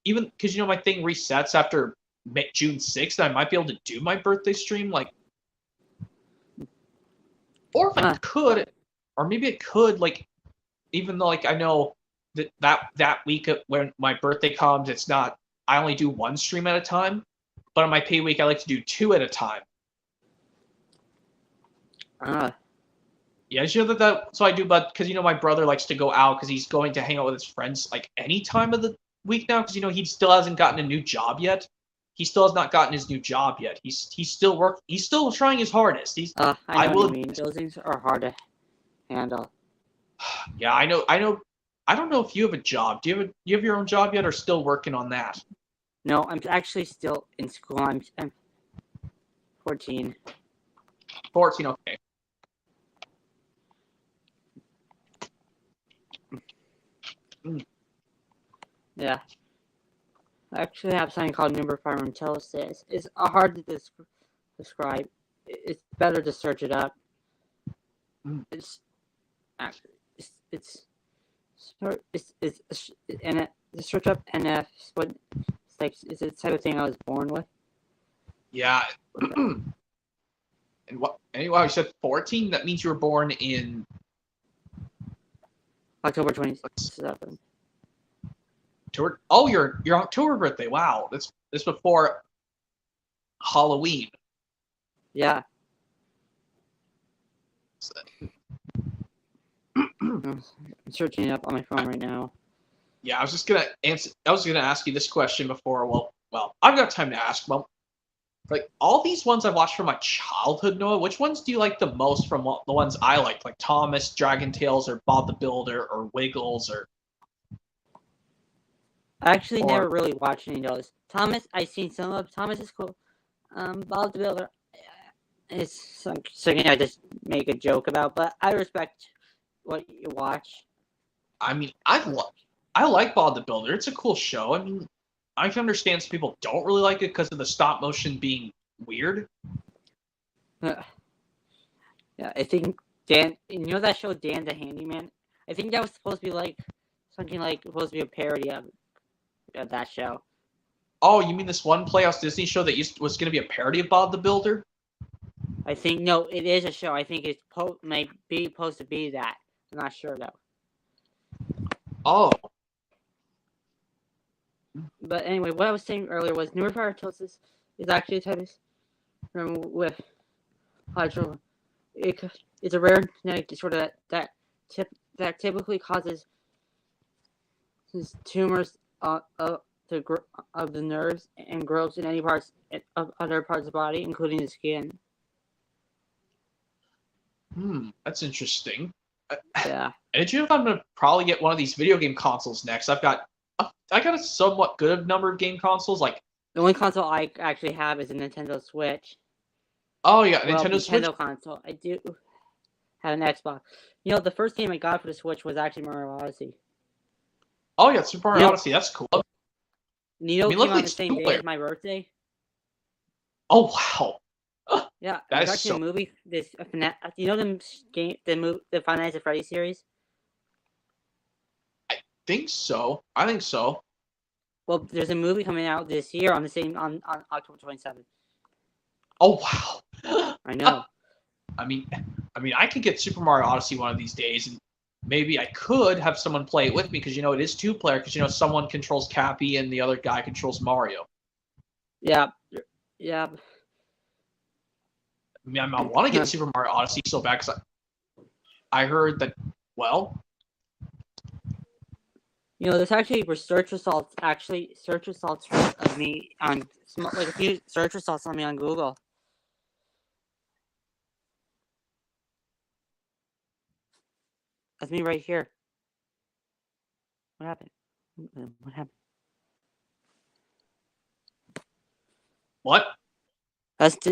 S1: even because my thing resets after June 6th, I might be able to do my birthday stream or if I could, or maybe it could even though I know that week when my birthday comes, it's not. I only do one stream at a time, but on my pay week, I like to do two at a time. Yeah, you know that. So I do, but because my brother likes to go out because he's going to hang out with his friends any time of the week now because he still hasn't gotten a new job yet. He still has not gotten his new job yet. He's still He's still trying his hardest.
S3: I know what you mean. Those things are hard to handle.
S1: Yeah, I know. I don't know if you have a job. Do you have your own job yet, or still working on that?
S3: No, I'm actually still in school. I'm 14.
S1: 14, okay.
S3: Yeah. I actually have something called neurofibromatosis. It's hard to describe. It's better to search it up. It's search up NF. It's the type of thing I was born with.
S1: Yeah. And what? Anyway, you said 14. That means you were born in
S3: October 27th.
S1: Oh, your October birthday. Wow, that's before Halloween.
S3: Yeah. I'm searching it up on my phone right now.
S1: Yeah, I was just gonna ask you this question before. Well, I've got time to ask. Well, all these ones I've watched from my childhood, Noah. Which ones do you like the most from the ones I liked, like Thomas, Dragon Tales, or Bob the Builder, or Wiggles, or?
S3: I actually never really watched any of those. Thomas, I've seen some of. Thomas is cool. Bob the Builder, it's something I just make a joke about, but I respect what you watch.
S1: I mean, I like Bob the Builder. It's a cool show. I mean, I can understand some people don't really like it because of the stop motion being weird.
S3: Yeah, I think Dan. You know that show Dan the Handyman? I think that was supposed to be like something like supposed to be a parody of that show.
S1: Oh, you mean this one Playhouse Disney show that was going to be a parody of Bob the Builder?
S3: I think no, it is a show. I think it's might be supposed to be that. I'm not sure though.
S1: Oh.
S3: But anyway, what I was saying earlier was neurofibromatosis is actually a type of with hydro. It's a rare genetic disorder that typically causes tumors of the nerves and growths in any parts of other parts of the body, including the skin.
S1: That's interesting.
S3: Yeah.
S1: And did you know if I'm gonna probably get one of these video game consoles next? I got a somewhat good number of game consoles. Like
S3: the only console I actually have is a Nintendo Switch.
S1: Oh yeah, Nintendo Switch.
S3: Nintendo console. I do have an Xbox. You know, the first game I got for the Switch was actually Mario Odyssey.
S1: Oh yeah, Super Mario Odyssey. That's cool.
S3: Nino came on the same day as my birthday.
S1: Oh wow.
S3: Yeah, there's actually a movie. You know the Five Nights at Freddy's series?
S1: I think so.
S3: Well, there's a movie coming out this year on October 27th.
S1: Oh wow.
S3: I know.
S1: I mean, I could get Super Mario Odyssey one of these days, and maybe I could have someone play it with me because it is 2-player. Because someone controls Cappy and the other guy controls Mario.
S3: Yeah.
S1: I mean, I want to get Super Mario Odyssey so bad because I heard that. Well,
S3: there's actually search results of me on a few search results on me on Google. That's me right here. What happened?
S1: What?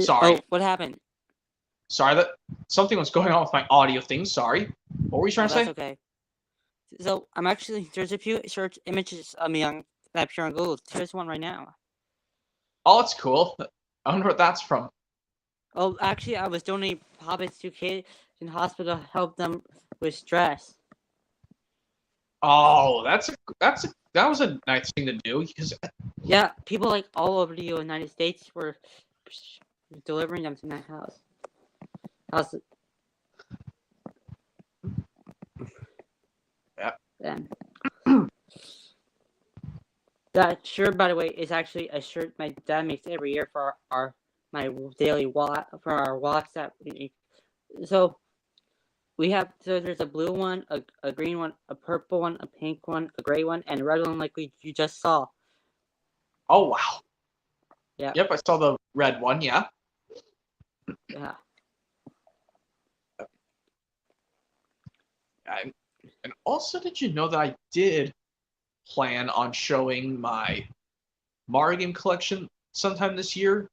S3: Sorry. Oh, what happened?
S1: Sorry, that something was going on with my audio thing. Sorry. What were you trying to say?
S3: That's okay. So there's a few search images of me that appear on Google. Here's one right now.
S1: Oh, that's cool. I wonder what that's from.
S3: Oh, actually, I was donating puppets to kids in hospital to help them with stress.
S1: Oh, that was a nice thing to do because
S3: yeah, people all over the United States were delivering them to my house.
S1: Yeah.
S3: That shirt, by the way, is actually a shirt my dad makes every year for my daily for our WhatsApp. So there's a blue one, a green one, a purple one, a pink one, a gray one, and a red one like you just saw.
S1: Oh wow.
S3: Yeah.
S1: Yep, I saw the red one. Yeah.
S3: Yeah.
S1: And also, did you know that I did plan on showing my Mario game collection sometime this year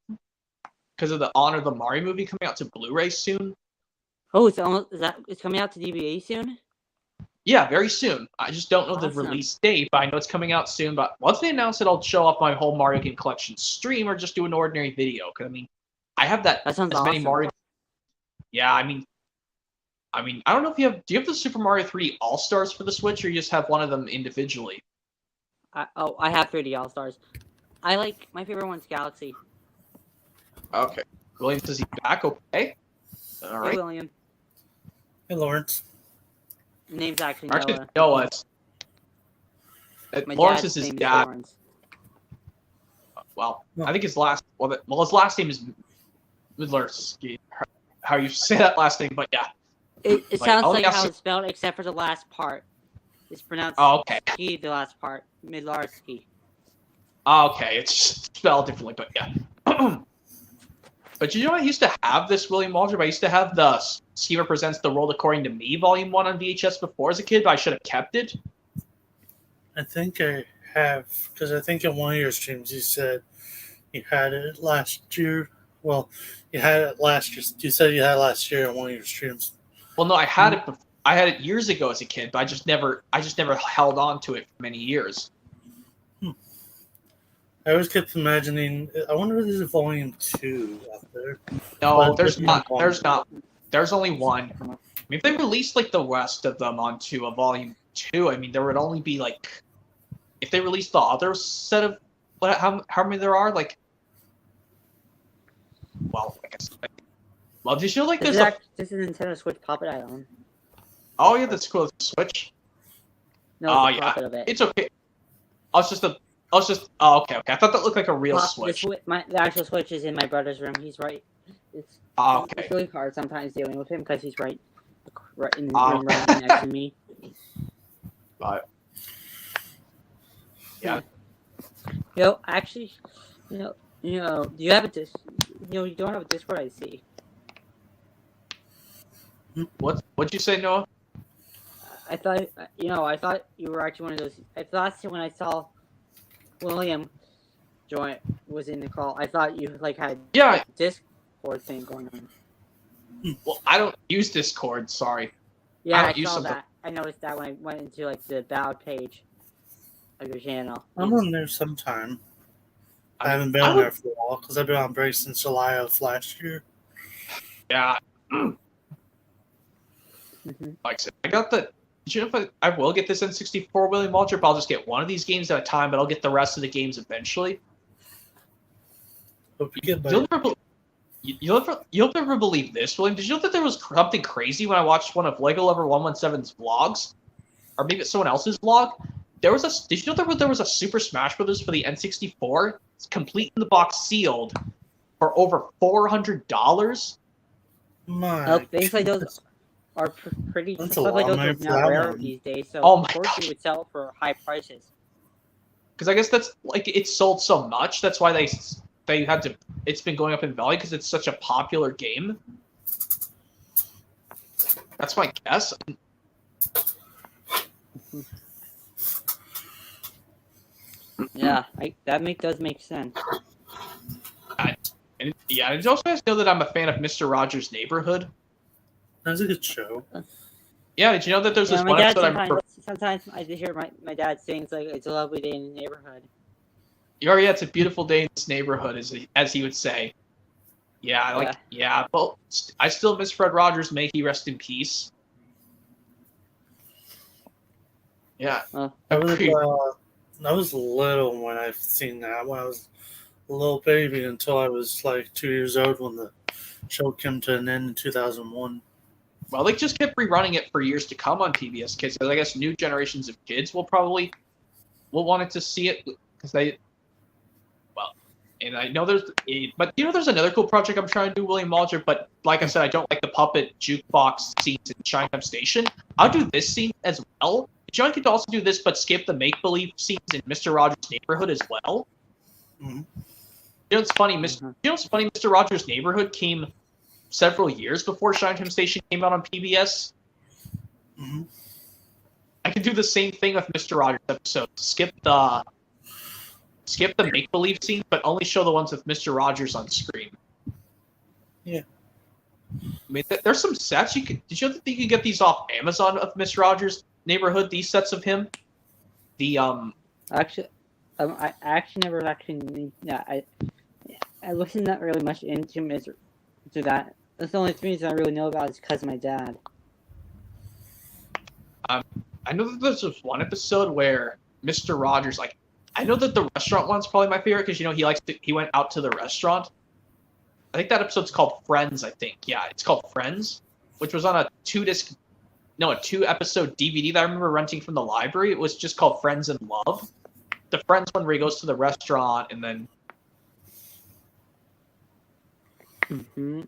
S1: because of the Honor the Mario movie coming out to Blu-ray soon?
S3: Oh, it's coming out to DVD soon?
S1: Yeah, very soon. I just don't know the release date, but I know it's coming out soon. But once they announce it, I'll show off my whole Mario game collection stream or just do an ordinary video. Because I have that
S3: sounds
S1: as many
S3: awesome.
S1: Mario. Yeah, I mean, I don't know if you have. Do you have the Super Mario 3D All Stars for the Switch, or you just have one of them individually?
S3: I have 3D All Stars. My favorite one's Galaxy.
S1: Okay, William says he's back. Okay, all right.
S3: Hey, William.
S2: Hey, Lawrence.
S3: My name's actually
S1: Noah.
S3: Noah.
S1: Lawrence is his dad.
S3: Lawrence.
S1: Well, I think his last. His last name is Midlersky. How you say that last name? But yeah.
S3: It sounds like how it's spelled, except for the last part. It's pronounced ski, the last part. Midlarsky.
S1: Okay, it's just spelled differently, but yeah. But I used to have this William Waldrop. I used to have the Schema Presents The World According to Me Volume 1 on VHS before as a kid, but I should have kept it.
S2: I think I have, because I think in one of your streams you said you had it last year Well, you had it last year. You said you had it last year on one of your streams.
S1: Well, no, I had it. I had it years ago as a kid, but I just never held on to it for many years.
S2: I always kept imagining. I wonder if there's a volume 2 out there.
S1: No,
S2: But
S1: there's not.
S2: one.
S1: There's not. There's only one. I mean, if they released like the rest of them onto a volume 2, I mean, there would only be like, if they released the other set of how many there are, like, well, I guess. Well, did you know, like,
S3: This
S1: there's
S3: is a Nintendo Switch Puppet I own.
S1: Oh yeah, that's cool. Switch.
S3: No, it's a
S1: yeah,
S3: puppet of it.
S1: it's okay. Oh, okay. I thought that looked like a real Switch.
S3: The actual Switch is in my brother's room. He's right.
S1: Okay.
S3: It's really hard sometimes dealing with him because he's right in the room right next to me.
S1: But yeah.
S3: Actually, do you have a disc? You don't have a Discord, I see.
S1: What'd you say, Noah?
S3: I thought you were actually one of those. I thought when I saw William was in the call, I thought you had a Discord thing going on.
S1: Well, I don't use Discord. Sorry.
S3: Yeah, I saw that. I noticed that when I went into the about page of your channel.
S2: I'm on there sometime. I haven't been on there for a while because I've been on break since July of last year.
S1: Yeah. Like I said, I got the. Did you know if I will get this N64 William Waltrip? I'll just get one of these games at a time, but I'll get the rest of the games eventually.
S2: Hope you get
S1: You'll never believe this, William. Did you know that there was something crazy when I watched one of Lego Lover 117's vlogs? Or maybe it's someone else's vlog? Did you know there was a Super Smash Bros. For the N64? It's complete in the box sealed for over $400?
S3: Things like those are pretty
S2: That's
S3: stuff like those are now rare these days, so of course you would sell for high prices.
S1: Because I guess that's like it's sold so much, that's why they had to. It's been going up in value because it's such a popular game. That's my guess.
S3: Yeah, that does make sense.
S1: And did you also guys know that I'm a fan of Mr. Rogers' Neighborhood?
S2: That's a good show.
S1: Yeah, did you know that there's this one episode
S3: sometimes I hear my dad saying it's like it's a lovely day in the neighborhood.
S1: Oh yeah, it's a beautiful day in this neighborhood, as he would say. Yeah, well, I still miss Fred Rogers. May he rest in peace. Yeah.
S2: I was little when I've seen that. When I was a little baby until I was like 2 years old when the show came to an end in 2001.
S1: Well, they just kept rerunning it for years to come on PBS Kids. I guess new generations of kids will want to see it because they. Well, and I know there's another cool project I'm trying to do, William Walter. But like I said, I don't like the puppet jukebox scenes in Chinatown Station. I'll do this scene as well. John could also do this, but skip the make-believe scenes in Mr. Rogers' Neighborhood as well.
S2: Mm-hmm.
S1: You know what's funny? Mr. Rogers' Neighborhood came several years before Chinatown Station came out on PBS.
S2: Mm-hmm.
S1: I could do the same thing with Mr. Rogers episodes. Skip the make-believe scenes, but only show the ones with Mr. Rogers on screen.
S2: Yeah.
S1: I mean, there's some sets did you know that you could get these off Amazon of Mr. Rogers' Neighborhood? These sets of him.
S3: Actually, I actually never actually. Yeah, I wasn't that really much into that. That's the only reason I really know about is because of my dad.
S1: I know that there's this one episode where Mr. Rogers, I know that the restaurant one's probably my favorite because he went out to the restaurant. I think that episode's called Friends. I think it's called Friends, which was on a 2-episode DVD that I remember renting from the library. It was just called Friends in Love. The Friends one where he goes to the restaurant and then.
S3: Mm-hmm.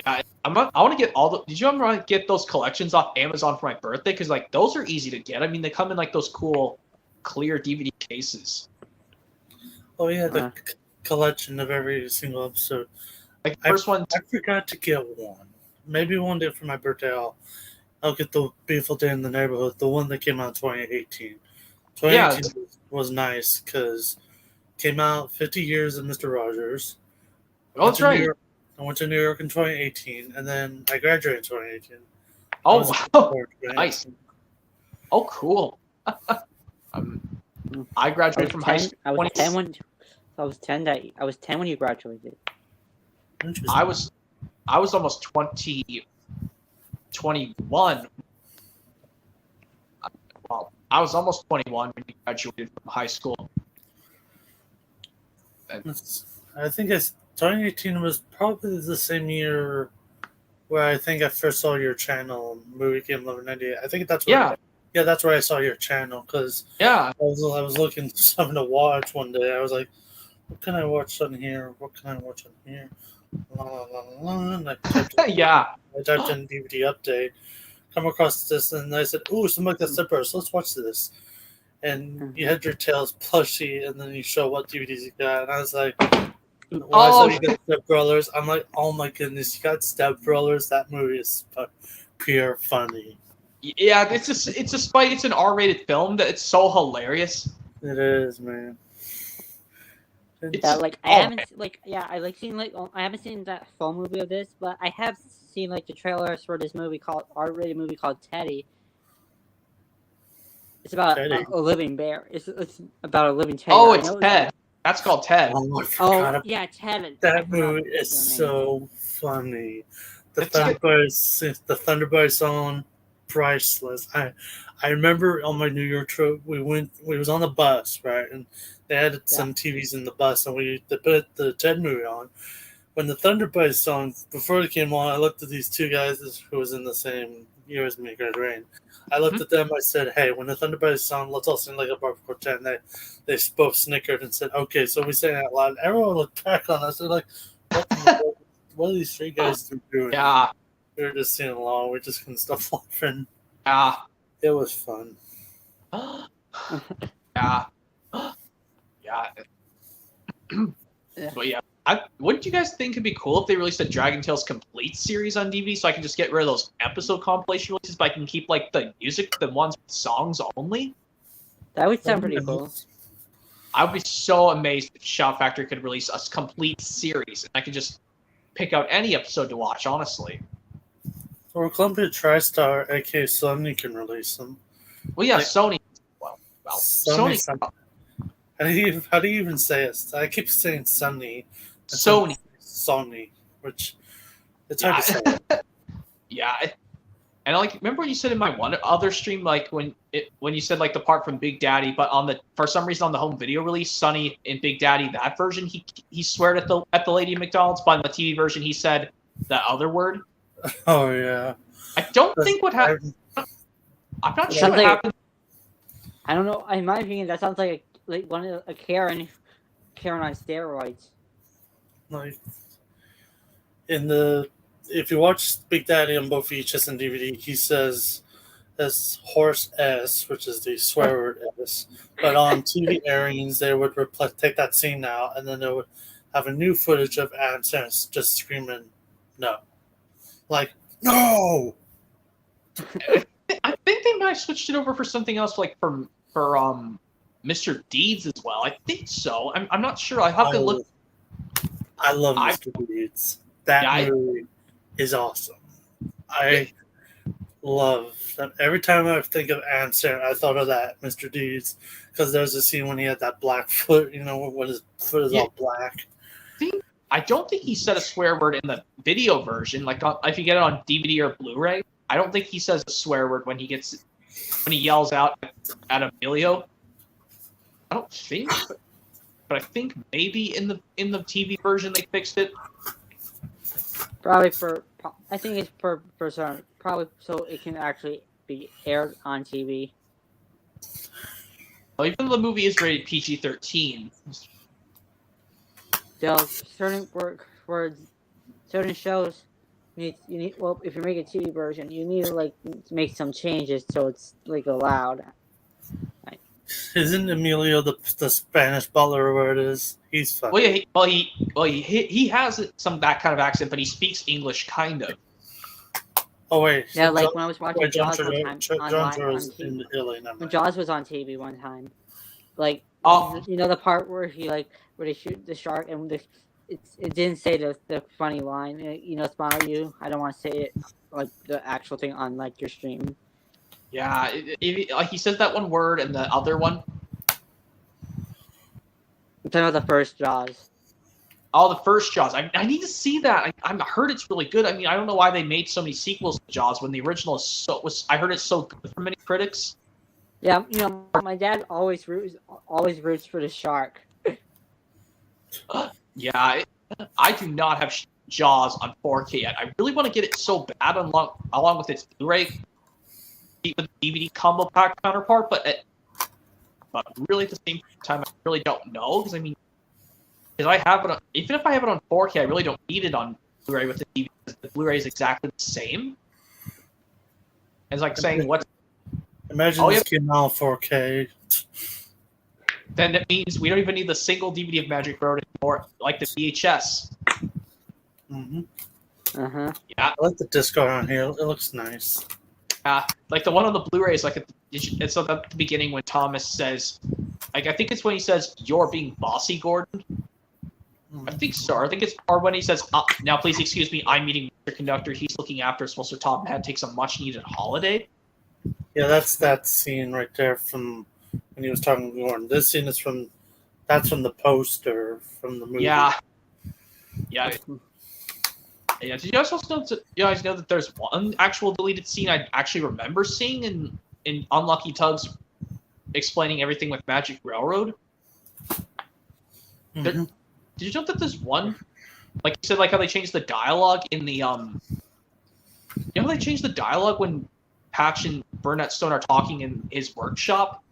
S1: Yeah, I want to get all the. Did you ever get those collections off Amazon for my birthday? Because those are easy to get. I mean, they come in those cool, clear DVD cases.
S2: Oh yeah, the collection of every single episode.
S1: The first one.
S2: I forgot to get one. Maybe one day for my birthday, I'll get the Beautiful Day in the Neighborhood, the one that came out in 2018. 2018 was nice because it came out 50 years of Mr. Rogers.
S1: Oh, that's right.
S2: I went to New York in 2018, and then I graduated in 2018.
S1: Oh, wow. Nice. Oh, cool. I graduated from high school.
S3: I was 10 when I was 10 when you graduated.
S1: I was almost 21. Well, I was almost 21 when you graduated from high school.
S2: I think 2018 was probably the same year where I think I first saw your channel, Movie Game Lover 98. I think that's where that's where I saw your channel, because I was looking for something to watch one day. I was like, what can I watch on here? What can I watch on here? La, la, la, la, and I typed in, I typed in DVD update, come across this, and I said, ooh, something like that Zipper, so let's watch this. And you had your Tails plushie, and then you show what DVDs you got, and I was like, you got Step Brothers. I'm like, oh my goodness, you got Step Brothers. That movie is pure funny.
S1: Yeah, it's an R-rated film that it's so hilarious.
S2: It is, man.
S3: I haven't seen that full movie of this, but I have seen like the trailers for this R-rated movie called Teddy. It's about a living bear. It's about a living Teddy.
S1: Oh, it's Ted. That's called Ted.
S3: Yeah, Ted.
S2: That movie is so funny. The Thunderbird song, priceless. I remember on my New York trip, we was on the bus, right? And they had some TVs in the bus, and they put the Ted movie on. When the Thunderbird song, before it came on, I looked at these two guys who was in the same year as me, graduating. I looked at them. I said, "Hey, when the Thunderbird song, let's all sing like a bar for quartet." And they both snickered and said, "Okay." So we sang it out loud. Everyone looked back on us. They're like, "What are these three guys doing?"
S1: Yeah,
S2: we were just singing along. We just couldn't stop laughing.
S1: Yeah,
S2: it was fun.
S1: Yeah. But yeah. Wouldn't you guys think it'd be cool if they released a Dragon Tales Complete series on DVD, so I can just get rid of those episode compilation releases, but I can keep like the music, the ones with songs only?
S3: That would sound pretty cool.
S1: I would be so amazed if Shout Factory could release a complete series, and I could just pick out any episode to watch, honestly.
S2: Or Columbia TriStar, aka Sony, can release them.
S1: Well, yeah, Sony. Well, Sony.
S2: How do you even say it? I keep saying Sony. Sony, which it's hard to say.
S1: Yeah, and like remember when you said in my one other stream, like when you said like the part from Big Daddy, but for some reason on the home video release, Sonny in Big Daddy, that version he sweared at the lady at McDonald's, but in the TV version he said that other word.
S2: Oh yeah.
S1: I don't think what happened. I'm not sure what happened.
S3: I don't know. In my opinion, that sounds like a Karen on steroids.
S2: Like if you watch Big Daddy on both VHS and DVD, he says horse S, which is the swear word S. But on TV airings, they would take that scene out, and then they would have a new footage of Adam Sandler just screaming no. Like, no!
S1: I think they might have switched it over for something else, like for Mr. Deeds as well. I think so. I'm not sure. I have to look.
S2: I love Mr. Deeds. That movie is awesome. I love that. Every time I think of Adam Sandler, I thought of that Mr. Deeds, because there's a scene when he had that black foot. You know, when his foot is all black.
S1: I don't think he said a swear word in the video version. Like if you get it on DVD or Blu-ray, I don't think he says a swear word when he yells out at Emilio. I don't think, but I think maybe in the TV version they fixed it.
S3: Probably I think it's probably so it can actually be aired on TV.
S1: Well, even though the movie is rated PG-13.
S3: So certain for certain shows, you need if you make a TV version, you need to make some changes so it's allowed.
S2: Isn't Emilio the Spanish butler or where it is? He's fun.
S1: Well, he has that kind of accent, but he speaks English kind of.
S2: Oh wait.
S3: Yeah, when I was watching Jaws one time when Jaws was on TV one time, you know the part where they shoot the shark and it didn't say the funny line. Smile you. I don't want to say it like the actual thing on like your stream.
S1: Yeah, like he says that one word and the other one.
S3: I'm talking about the first Jaws.
S1: Oh, the first Jaws. I need to see that. I heard it's really good. I mean, I don't know why they made so many sequels to Jaws when the original was. I heard it's so good from many critics.
S3: Yeah, my dad always roots for the shark.
S1: Yeah, I do not have Jaws on 4K yet. I really want to get it so bad along with its Blu-ray with the DVD combo pack counterpart, but really at the same time, I really don't know because I mean. Because I have it, even if I have it on 4K, I really don't need it on Blu-ray with the DVD. Because the Blu-ray is exactly the same. It's like saying what.
S2: Imagine this came out on 4K.
S1: Then that means we don't even need the single DVD of Magic Road anymore, like the VHS.
S2: Mm-hmm.
S3: Uh-huh.
S1: Yeah.
S2: I like the disc art on here. It looks nice.
S1: Like the one on the Blu-ray is like it's at the beginning when Thomas says, like I think it's when he says, "You're being bossy, Gordon." I think so. I think it's or when he says, "Now please excuse me, I'm meeting Mr. Conductor. He's looking after us while Sir Tom Head takes a much-needed holiday."
S2: Yeah, that's that scene right there from when he was talking to Gordon. This scene is from the poster from the movie.
S1: Yeah. Did you guys also know that there's one actual deleted scene I actually remember seeing in Unlucky Tugs explaining everything with Magic Railroad?
S2: Mm-hmm.
S1: Did you know that there's one, like you said, like how they changed the dialogue in the how they changed the dialogue when Patch and Burnett Stone are talking in his workshop?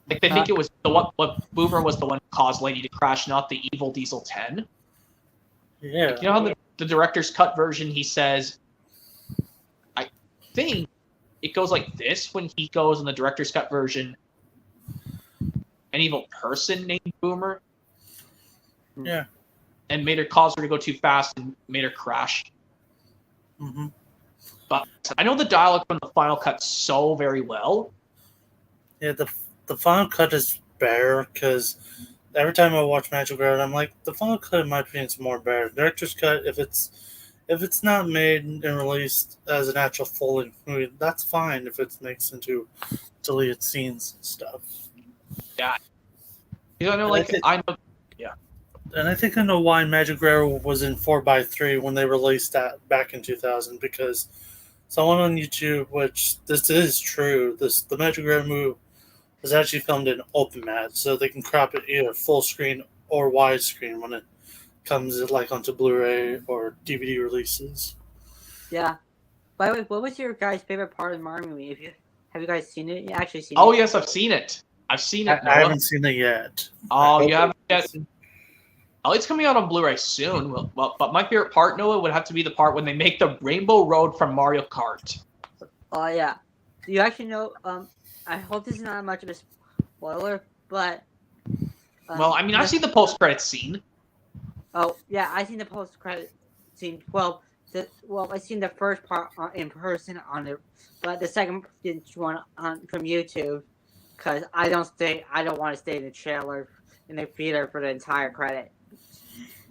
S1: Like they think it was what Boomer was the one who caused Lady to crash, not the evil Diesel 10.
S2: Yeah.
S1: Like, you know how the director's cut version he says, I think it goes like this when he goes in the director's cut version, an evil person named Boomer.
S2: Yeah.
S1: And made her cause her to go too fast and made her crash.
S2: Mm-hmm.
S1: But I know the dialogue from the final cut so very well.
S2: Yeah, the final cut is better because every time I watch Magic Road, I'm like, the final cut in my opinion is more better. Director's cut, if it's not made and released as an actual full-length movie, that's fine if it's mixed into deleted scenes and stuff.
S1: Yeah. Because I know,
S2: And I think I know why Magic Railroad was in 4x3 when they released that back in 2000, because someone on YouTube, which this is true, the Magic Railroad movie was actually filmed in OpenMat, so they can crop it either full screen or widescreen when it comes like onto Blu-ray or DVD releases.
S3: Yeah. By the way, what was your guys' favorite part of the Mario movie? Have you guys seen it? You actually seen it?
S1: Oh yes, I've seen it. I've seen it.
S2: I haven't seen it yet.
S1: Oh, you haven't yet? Oh, it's coming out on Blu-ray soon. Well, but my favorite part, Noah, would have to be the part when they make the Rainbow Road from Mario Kart.
S3: Oh yeah. Do you actually know? I hope this is not much of a spoiler, but.
S1: Well, I mean, I've seen the post-credits scene.
S3: Oh yeah, I seen the post-credit scene. Well, I seen the first part in person but the second one from YouTube, because I don't want to stay in the trailer in the theater for the entire credit.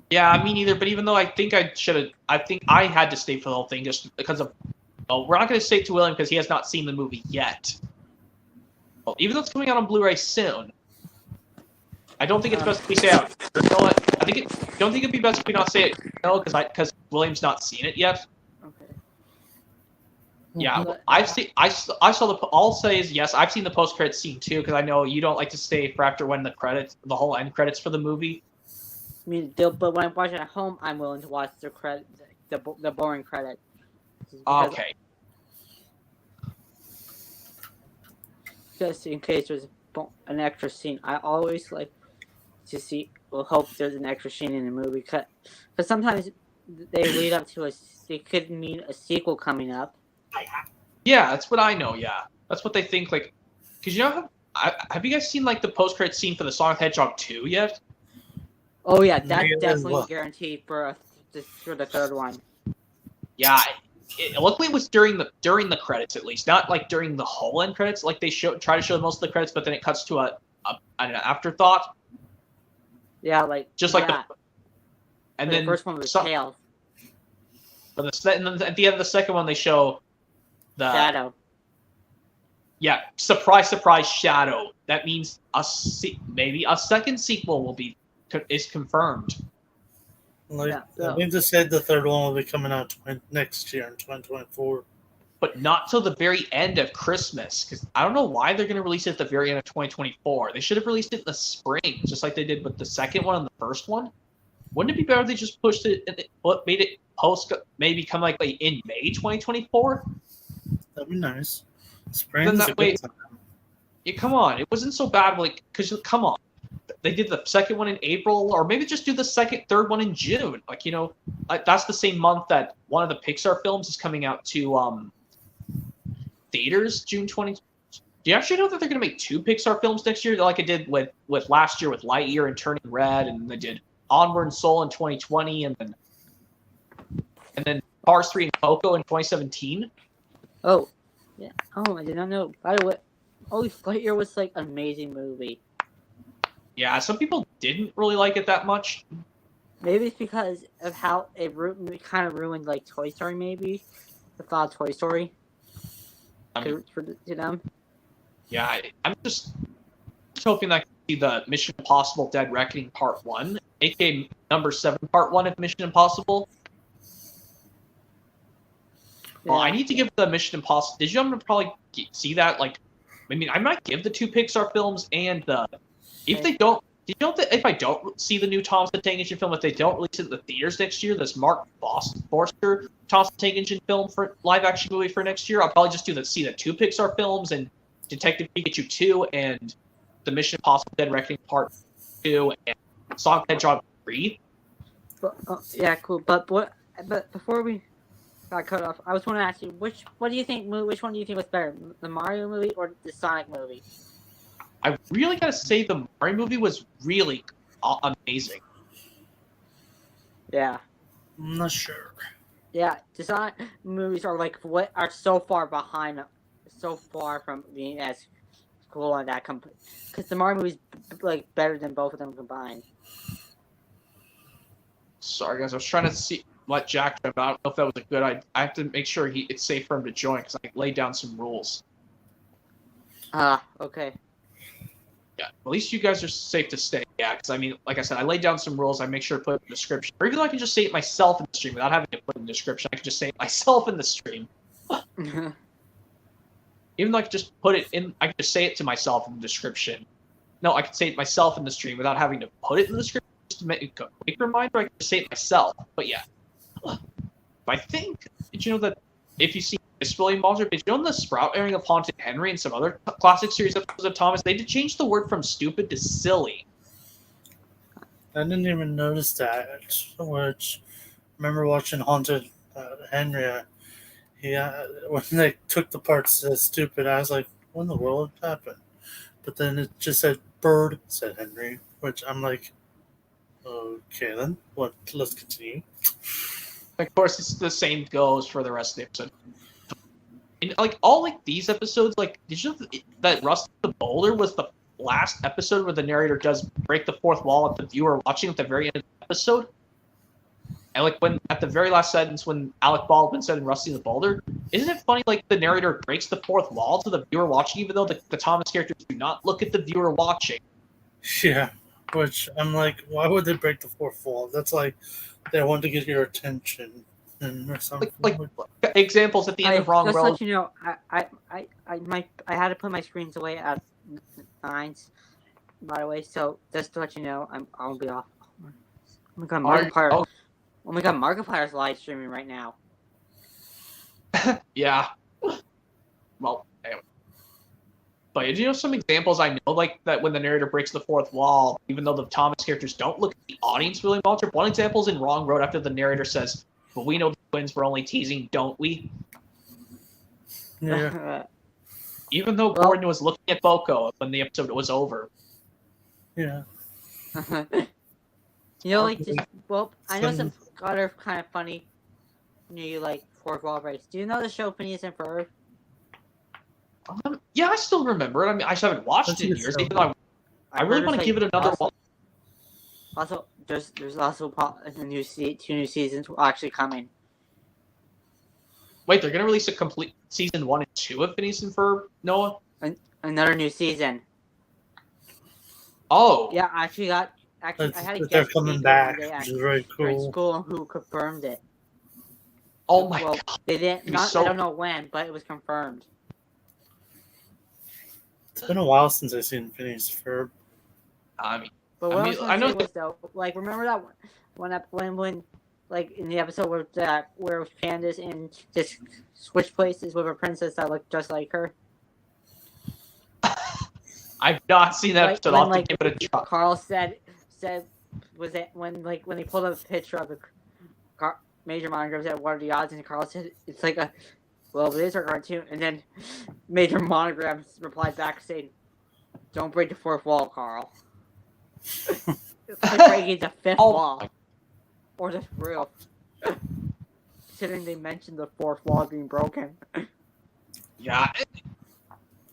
S1: Yeah, me neither. But even though I think I had to stay for the whole thing just because of. Well, we're not going to say it to William because he has not seen the movie yet. Well, even though it's coming out on Blu-ray soon, I don't think it's best if we say out. You know what? Don't think it'd be best if we not say it. No, because William's not seen it yet.
S3: Okay.
S1: Yeah, I've seen. I saw the. I'll say is yes. I've seen the post-credit scene too because I know you don't like to stay for after when the whole end credits for the movie.
S3: I mean, but when I'm watching at home, I'm willing to watch the boring credit.
S1: Okay.
S3: Just in case there's an extra scene, I always like to see. Well, hope there's an extra scene in the movie, because sometimes they lead up to they could mean a sequel coming up.
S1: Yeah, that's what I know. Yeah, that's what they think. Like, because you know, have you guys seen like the post-credit scene for the Sonic the Hedgehog 2 yet?
S3: Oh yeah, that's definitely guaranteed for the third one.
S1: Yeah, luckily it was during the credits at least, not like during the whole end credits. Like they try to show most of the credits, but then it cuts to an afterthought.
S3: Yeah, like
S1: just like And
S3: But
S1: then
S3: the first one was
S1: some,
S3: Tails.
S1: but and then at the end of the second one, they show the
S3: Shadow.
S1: Yeah, surprise, surprise, Shadow. That means maybe a second sequel is confirmed.
S2: Like,
S3: Yeah,
S2: I
S3: so-
S2: think they said the third one will be coming out next year in 2024.
S1: But not till the very end of Christmas, because I don't know why they're going to release it at the very end of 2024. They should have released it in the spring, just like they did with the second one and the first one. Wouldn't it be better if they just pushed it and made it maybe come like in May 2024?
S2: That'd be nice. Spring
S1: Then
S2: is
S1: that
S2: a
S1: way-
S2: good time.
S1: Yeah, come on, it wasn't so bad. Like, because come on, they did the second one in April, or maybe just do the third one in June. Like, that's the same month that one of the Pixar films is coming out to theaters, June 20. Do you actually know that they're going to make 2 Pixar films next year, like it did with last year with Lightyear and Turning Red, and they did Onward and Soul in 2020, and then Cars 3 and Coco in 2017.
S3: Oh, yeah. Oh, I did not know. By the way, Lightyear was like an amazing movie.
S1: Yeah, some people didn't really like it that much.
S3: Maybe it's because of how it kind of ruined like Toy Story. Maybe the thought of Toy Story to them.
S1: Yeah, I'm just hoping that I can see the Mission Impossible Dead Reckoning Part 1, aka number 7 Part 1 of Mission Impossible. Well, I need to give the Mission Impossible. Did you probably see that? Like, I mean, I might give the 2 Pixar films and if they don't. Did you know that if I don't see the new Thomas the Tank Engine film, if they don't release it in the theaters next year, this Mark Forster Thomas the Tank Engine film for live action movie for next year, I'll probably just see the 2 Pixar films and Detective Pikachu 2 and the Mission Impossible Dead Reckoning Part 2 and Sonic the Hedgehog 3.
S3: Yeah, cool. But before we got cut off, I was want to ask you which one do you think was better, the Mario movie or the Sonic movie?
S1: I really gotta say the Mario movie was really amazing.
S3: Yeah.
S2: I'm not sure.
S3: Yeah, the Sonic movies are so far behind, so far from being as cool on that because the Mario movies like better than both of them combined.
S1: Sorry guys, I was trying to let Jack know. I don't know if that was a good idea. I have to make sure it's safe for him to join because I laid down some rules.
S3: Okay.
S1: Yeah, at least you guys are safe to stay. Yeah, because I mean, like I said, I laid down some rules. I make sure to put it in the description. Or even though I can just say it myself in the stream without having to put it in the description, I can just say it myself in the stream. Even though I could just put it in, I could just say it to myself in the description. No, I could say it myself in the stream without having to put it in the description. Just to make a quick reminder, I could just say it myself. But yeah. I think, did you know that if you see Disability Monster, did you know in the Sprout airing of Haunted Henry and some other classic series episodes of Thomas, they did change the word from stupid to silly.
S2: I didn't even notice that. Which, remember watching Haunted Henry. When they took the parts as stupid, I was like, what in the world happened? But then it just said bird, said Henry, which I'm like, okay then, let's continue.
S1: Of course, it's the same goes for the rest of the episode. And all these episodes, did you know that Rusty the Boulder was the last episode where the narrator does break the fourth wall at the viewer watching at the very end of the episode? And when at the very last sentence when Alec Baldwin said in Rusty the Boulder, isn't it funny the narrator breaks the fourth wall to the viewer watching even though the Thomas characters do not look at the viewer watching?
S2: Yeah, which I'm like, why would they break the fourth wall? That's like they want to get your attention or something.
S1: Examples at the end of Wrong
S3: Just
S1: Road.
S3: to let you know, I had to put my screens away at 9. By the way, so just to let you know, I'll be off. Oh my god, Markiplier! Oh my god, Markiplier's live streaming right now.
S1: Yeah. Well, anyway. But do you know some examples I know that when the narrator breaks the fourth wall, even though the Thomas characters don't look at the audience really much? One example is in Wrong Road after the narrator says, "Well, we know the twins were only teasing, don't we?"
S2: Yeah.
S1: Even though Gordon was looking at Boko when the episode was over.
S2: Yeah.
S3: You know, I know some other kind of funny, fourth wall breaks. Do you know the show Phineas and Ferb?
S1: Yeah, I still remember it. I mean, I just haven't watched it in years. Even though I really want to give it another one.
S3: Also, there's also two new seasons actually coming.
S1: Wait, they're gonna release a complete season 1 and 2 of Phineas and Ferb, Noah?
S3: Another new season.
S1: Oh.
S3: Yeah, I had a
S2: they're
S3: guest
S2: coming
S3: speaker
S2: back,
S3: one day
S2: which is very
S3: during
S2: cool.
S3: school who confirmed it.
S1: Oh my god.
S3: They didn't.
S1: It'd be so-
S3: I don't know when, but it was confirmed.
S2: It's been a while since I've seen Phineas and Ferb.
S1: I mean,
S3: But what I was
S1: I
S3: gonna
S1: know
S3: say was though, like, remember that when like in the episode where Candace and just switched places with a princess that looked just like her.
S1: I've not seen that episode. I'll have to give it a try.
S3: Carl said was it when they pulled up a picture of the Major Monogram said, "What are the odds?" And Carl said, "It's like a well, it is a cartoon." And then Major Monogram replied back saying, "Don't break the fourth wall, Carl." It's like breaking the fifth wall. Or the roof. Considering they mentioned the fourth wall being broken.
S1: Yeah.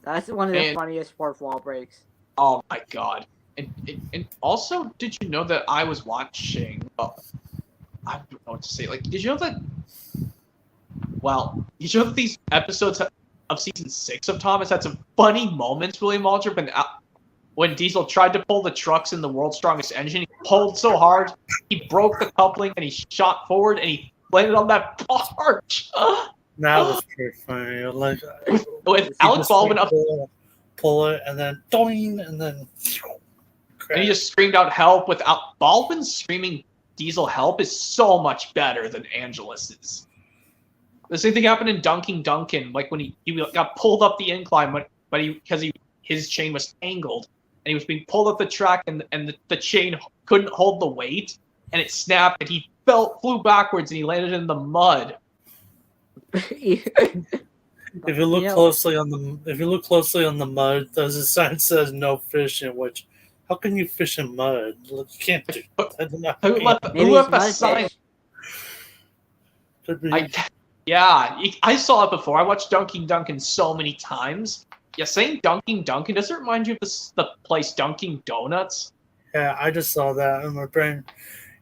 S3: That's one of the funniest fourth wall breaks.
S1: Oh my god. And also, did you know that I was watching... I don't know what to say. Like, did you know that... Well, did you know that these episodes of Season 6 of Thomas had some funny moments, William Aldrich, when Diesel tried to pull the trucks in the world's strongest engine? He pulled so hard, he broke the coupling, and he shot forward, and he landed on that barge.
S2: That was pretty funny. Like,
S1: with Alex Baldwin up,
S2: pull it, and then doing, and then.
S1: And he just screamed out help. Without Baldwin screaming Diesel help is so much better than Angelus's. The same thing happened in Dunking Duncan, like when he got pulled up the incline, but his chain was tangled. And he was being pulled up the track, and the chain couldn't hold the weight, and it snapped, and he flew backwards, and he landed in the mud.
S2: If you look closely on the mud, there's a sign that says "No fishing." Which, how can you fish in mud? You can't do that.
S1: Who left the sign?
S2: Could be.
S1: I saw it before. I watched Dunking Duncan so many times. Yeah, saying Dunking Duncan, does it remind you of the place Dunkin' Donuts?
S2: Yeah, I just saw that in my brain.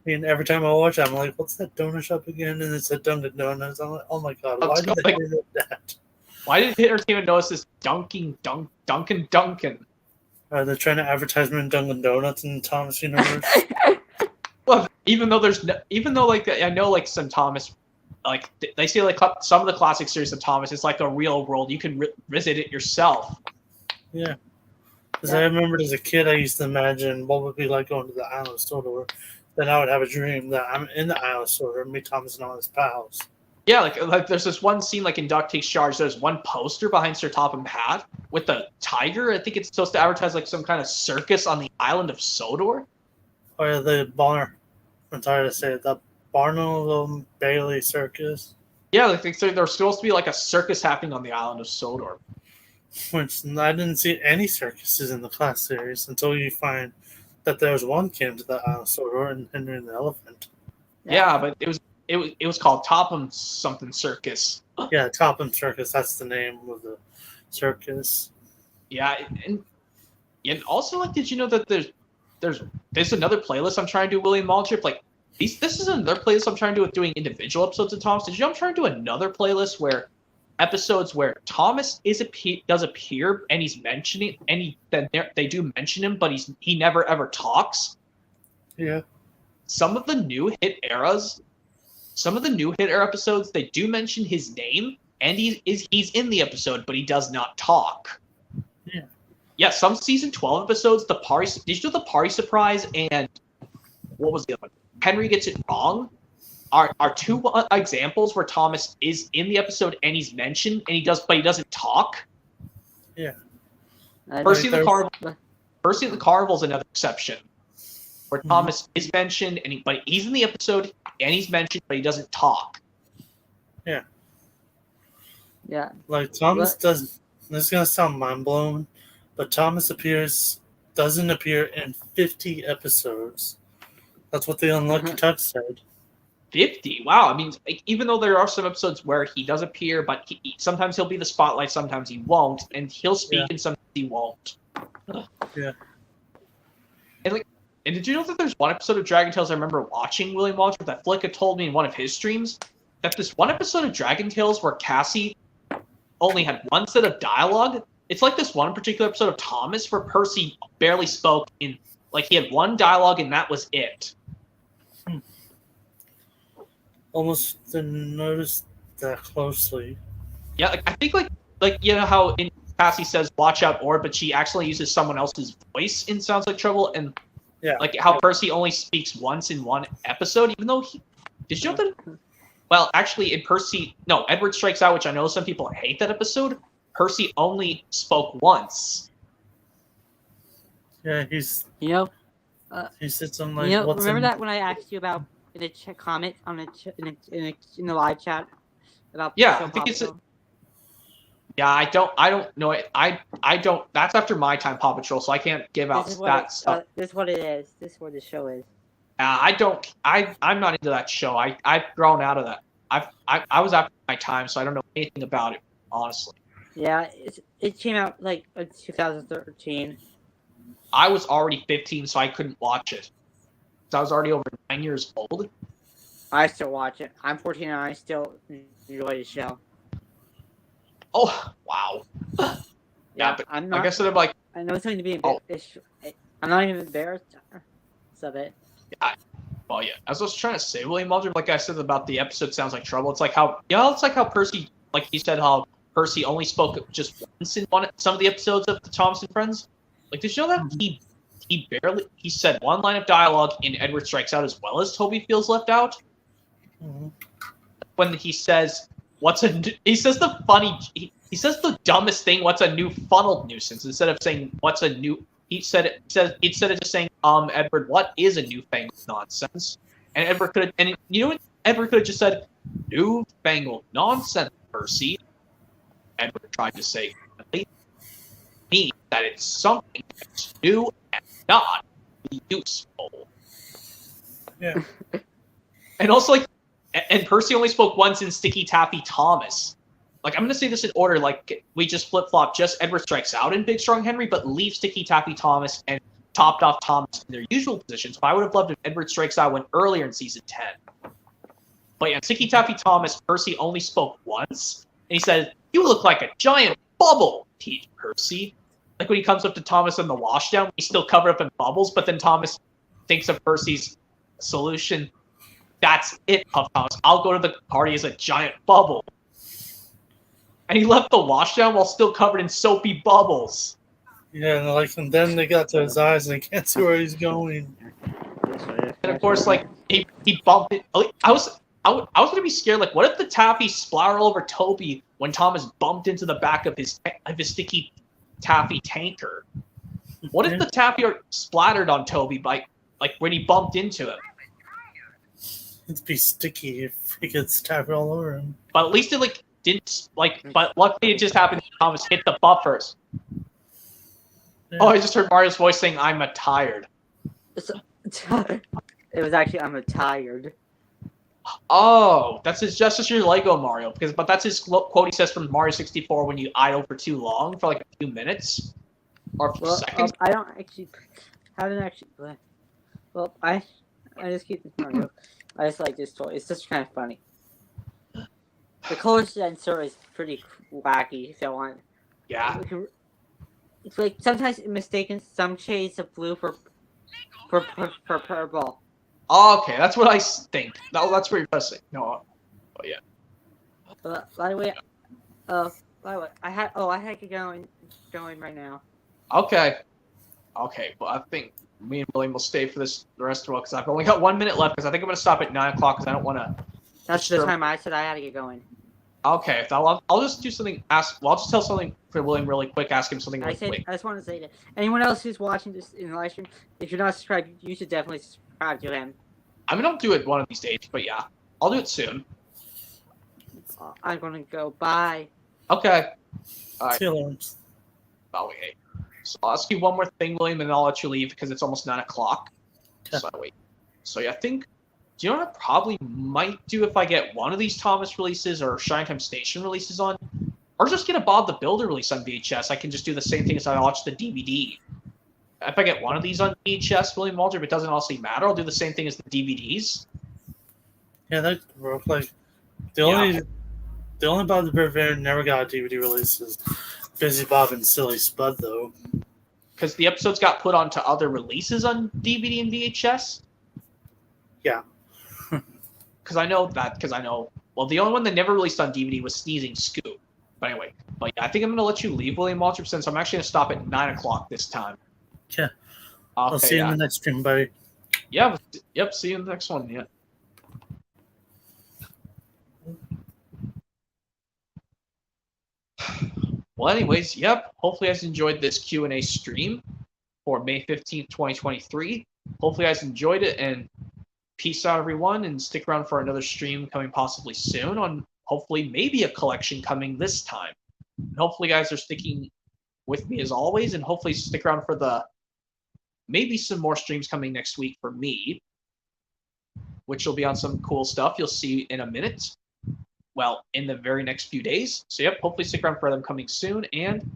S2: And every time I watch it, I'm like, what's that donut shop again? And it's a Dunkin' Donuts. I'm like, oh my god, why did they do that?
S1: Why did Entertainment notice this Dunkin' Duncan?
S2: They're trying to advertise Dunkin' Donuts in the Thomas universe.
S1: Well, even though I know like some Thomas, like they say like some of the classic series of Thomas is like a real world. You can visit it yourself.
S2: Yeah. Because I remembered as a kid, I used to imagine what would be like going to the Island of Sodor. Then I would have a dream that I'm in the Island of Sodor and meet Thomas and all his pals. Yeah,
S1: like there's this one scene like in Duck Takes Charge. There's one poster behind Sir Topham Hatt with the tiger. I think it's supposed to advertise like some kind of circus on the Island of Sodor.
S2: Oh yeah, I'm sorry to say it, the Barnum Bailey Circus.
S1: Yeah, like there's supposed to be like a circus happening on the Island of Sodor.
S2: Which I didn't see any circuses in the class series until you find that there was one came to the Island of Sodor and Henry and the Elephant.
S1: Yeah, but it was called Topham something Circus.
S2: Yeah, Topham Circus. That's the name of the circus.
S1: Yeah, and also like, did you know that there's another playlist I'm trying to do, William Aldrich? Like this is another playlist I'm trying to do with doing individual episodes of Thomas. Did you know I'm trying to do another playlist where episodes where Thomas does appear and he's mentioning they do mention him, but he never ever talks.
S2: Yeah.
S1: Some of the new hit era episodes, they do mention his name and he's in the episode, but he does not talk.
S2: Yeah.
S1: Yeah, some season 12 episodes, did you know the party surprise and what was the other one? Henry Gets It Wrong are two examples where Thomas is in the episode and he's mentioned and but he doesn't talk.
S2: Yeah.
S1: Percy and the Carnival is another exception where Thomas is mentioned but he's in the episode and he's mentioned but he doesn't talk.
S2: Yeah.
S3: Yeah.
S2: Like Thomas does. This is gonna sound mind blowing, but Thomas doesn't appear in 50 episodes. That's what the Unlucky Tuck said.
S1: 50? Wow. I mean, like, even though there are some episodes where he does appear, but sometimes he'll be the spotlight, sometimes he won't, and he'll speak and sometimes he won't.
S2: Yeah.
S1: And like, And did you know that there's one episode of Dragon Tales I remember watching, William Walter, that Flick had told me in one of his streams, that this one episode of Dragon Tales where Cassie only had one set of dialogue. It's like this one particular episode of Thomas where Percy barely spoke in, like he had one dialogue and that was it.
S2: Almost didn't notice that closely.
S1: Yeah, like, I think like you know how in Cassie says "watch out" but she actually uses someone else's voice in Sounds Like Trouble, and like how Percy only speaks once in one episode, even though did you know that? Well, actually, Edward Strikes Out, which I know some people hate that episode. Percy only spoke once.
S2: Yeah,
S3: he
S2: said something like,
S3: remember that when I asked you about in a comment on in the live chat about
S1: I think it's I don't know it. I don't. That's after my time, Paw Patrol, so I can't give out that stuff.
S3: This is what it is. This is what the show is.
S1: I'm not into that show. I've grown out of that. I was after my time, so I don't know anything about it, honestly.
S3: Yeah, it came out like in 2013.
S1: I was already 15, so I couldn't watch it. So I was already over 9 years old.
S3: I still watch it. I'm 14 and I still enjoy the show.
S1: Oh, wow. Yeah, but
S3: I'm not,
S1: like I said, I'm like...
S3: I know it's something to be embarrassed. I'm not even embarrassed of it.
S1: Yeah. Well, yeah. As I was trying to say, William Waldron, like I said about the episode Sounds Like Trouble, it's like how Percy, like he said, how Percy only spoke just once in some of the episodes of the Thompson Friends. Like, did you know that he said one line of dialogue in Edward Strikes Out as well as Toby feels left out?
S2: Mm-hmm.
S1: When he says, he says the dumbest thing, what's a new funneled nuisance, instead of saying what's a new, instead of just saying, Edward, what is a newfangled nonsense? And Edward could have, and you know what? Edward could have just said, newfangled nonsense, Percy. Edward tried to say, mean that it's something that's new and not useful.
S2: Yeah.
S1: And also, like, and Percy only spoke once in Sticky Taffy Thomas. Like, I'm going to say this in order, like, we just flip-flop just Edward Strikes Out in Big Strong Henry, but leave Sticky Taffy Thomas and Topped Off Thomas in their usual positions. But I would have loved if Edward Strikes Out went earlier in Season 10. But yeah, Sticky Taffy Thomas, Percy only spoke once, and he said, "You look like a giant bubble, Pete Percy." Like, when he comes up to Thomas in the washdown, he's still covered up in bubbles, but then Thomas thinks of Percy's solution. That's it, Puff Thomas. I'll go to the party as a giant bubble. And he left the washdown while still covered in soapy bubbles.
S2: Yeah, and then they got to his eyes and they can't see where he's going.
S1: And of course, like, he bumped it. I was gonna be scared. Like, what if the taffy splattered all over Toby when Thomas bumped into the back of his sticky taffy tanker? What if the taffy splattered on Toby by, like, when he bumped into him?
S2: It'd be sticky if he gets taffy all over him.
S1: But at least it, like, didn't, like, but luckily it just happened Thomas hit the buffers. Yeah. Oh, I just heard Mario's voice saying, "I'm a tired."
S3: It was actually, "I'm a tired."
S1: Oh, that's just your Lego Mario, but that's his quote he says from Mario 64 when you idle for too long, for like a few minutes or a few seconds.
S3: I haven't actually play. Well, I just keep this Mario. I just like this toy. It's just kind of funny. The color sensor is pretty wacky, if you want.
S1: Yeah.
S3: It's like sometimes mistaken some shades of blue for purple.
S1: Oh, okay, that's what I think. No, that's what you're saying. No, oh yeah.
S3: By the way, I had to get going right now.
S1: Okay. Well, I think me and William will stay for the rest of it because I've only got 1 minute left because I think I'm going to stop at 9 o'clock because I don't want to.
S3: That's the time I said I had to get going.
S1: Okay, I'll just do something. I'll just tell something for William really quick. Ask him something really quick.
S3: I just want to say that anyone else who's watching this in the live stream, if you're not subscribed, you should definitely subscribe to him.
S1: I mean, I'll do it one of these days, but yeah, I'll do it soon.
S3: I'm gonna go. Bye.
S1: Okay. All right.
S2: See you, Lawrence.
S1: Oh, wait. So I'll ask you one more thing, William, and then I'll let you leave because it's almost 9 o'clock.
S2: Okay.
S1: So wait. So yeah, I think. Do you know what I probably might do if I get one of these Thomas releases or Shine Time Station releases on, or just get a Bob the Builder release on VHS? I can just do the same thing as I watch the DVD. if I get one of these on VHS, William Walter, if it doesn't honestly matter, I'll do the same thing as the DVDs.
S2: Yeah, that worked. Like the only Bob the Builder never got a DVD release is Busy Bob and Silly Spud, though.
S1: Because the episodes got put onto other releases on DVD and VHS.
S2: Yeah.
S1: Because I know. Well, the only one that never released on DVD was Sneezing Scoop. But anyway, yeah, I think I'm going to let you leave, William Walter, since I'm actually going to stop at 9 o'clock this time.
S2: Yeah. I'll see you in the next stream, buddy.
S1: Yeah. Yep. See you in the next one. Yeah. Well, anyways, yep. Hopefully, you guys enjoyed this Q&A stream for May 15th, 2023. Hopefully, you guys enjoyed it, and peace out, everyone, and stick around for another stream coming possibly soon on hopefully maybe a collection coming this time. And hopefully, you guys are sticking with me as always, and hopefully stick around for maybe some more streams coming next week for me, which will be on some cool stuff you'll see in a minute. Well, in the very next few days. So, yep, hopefully stick around for them coming soon. And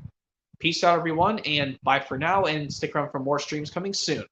S1: peace out, everyone. And bye for now. And stick around for more streams coming soon.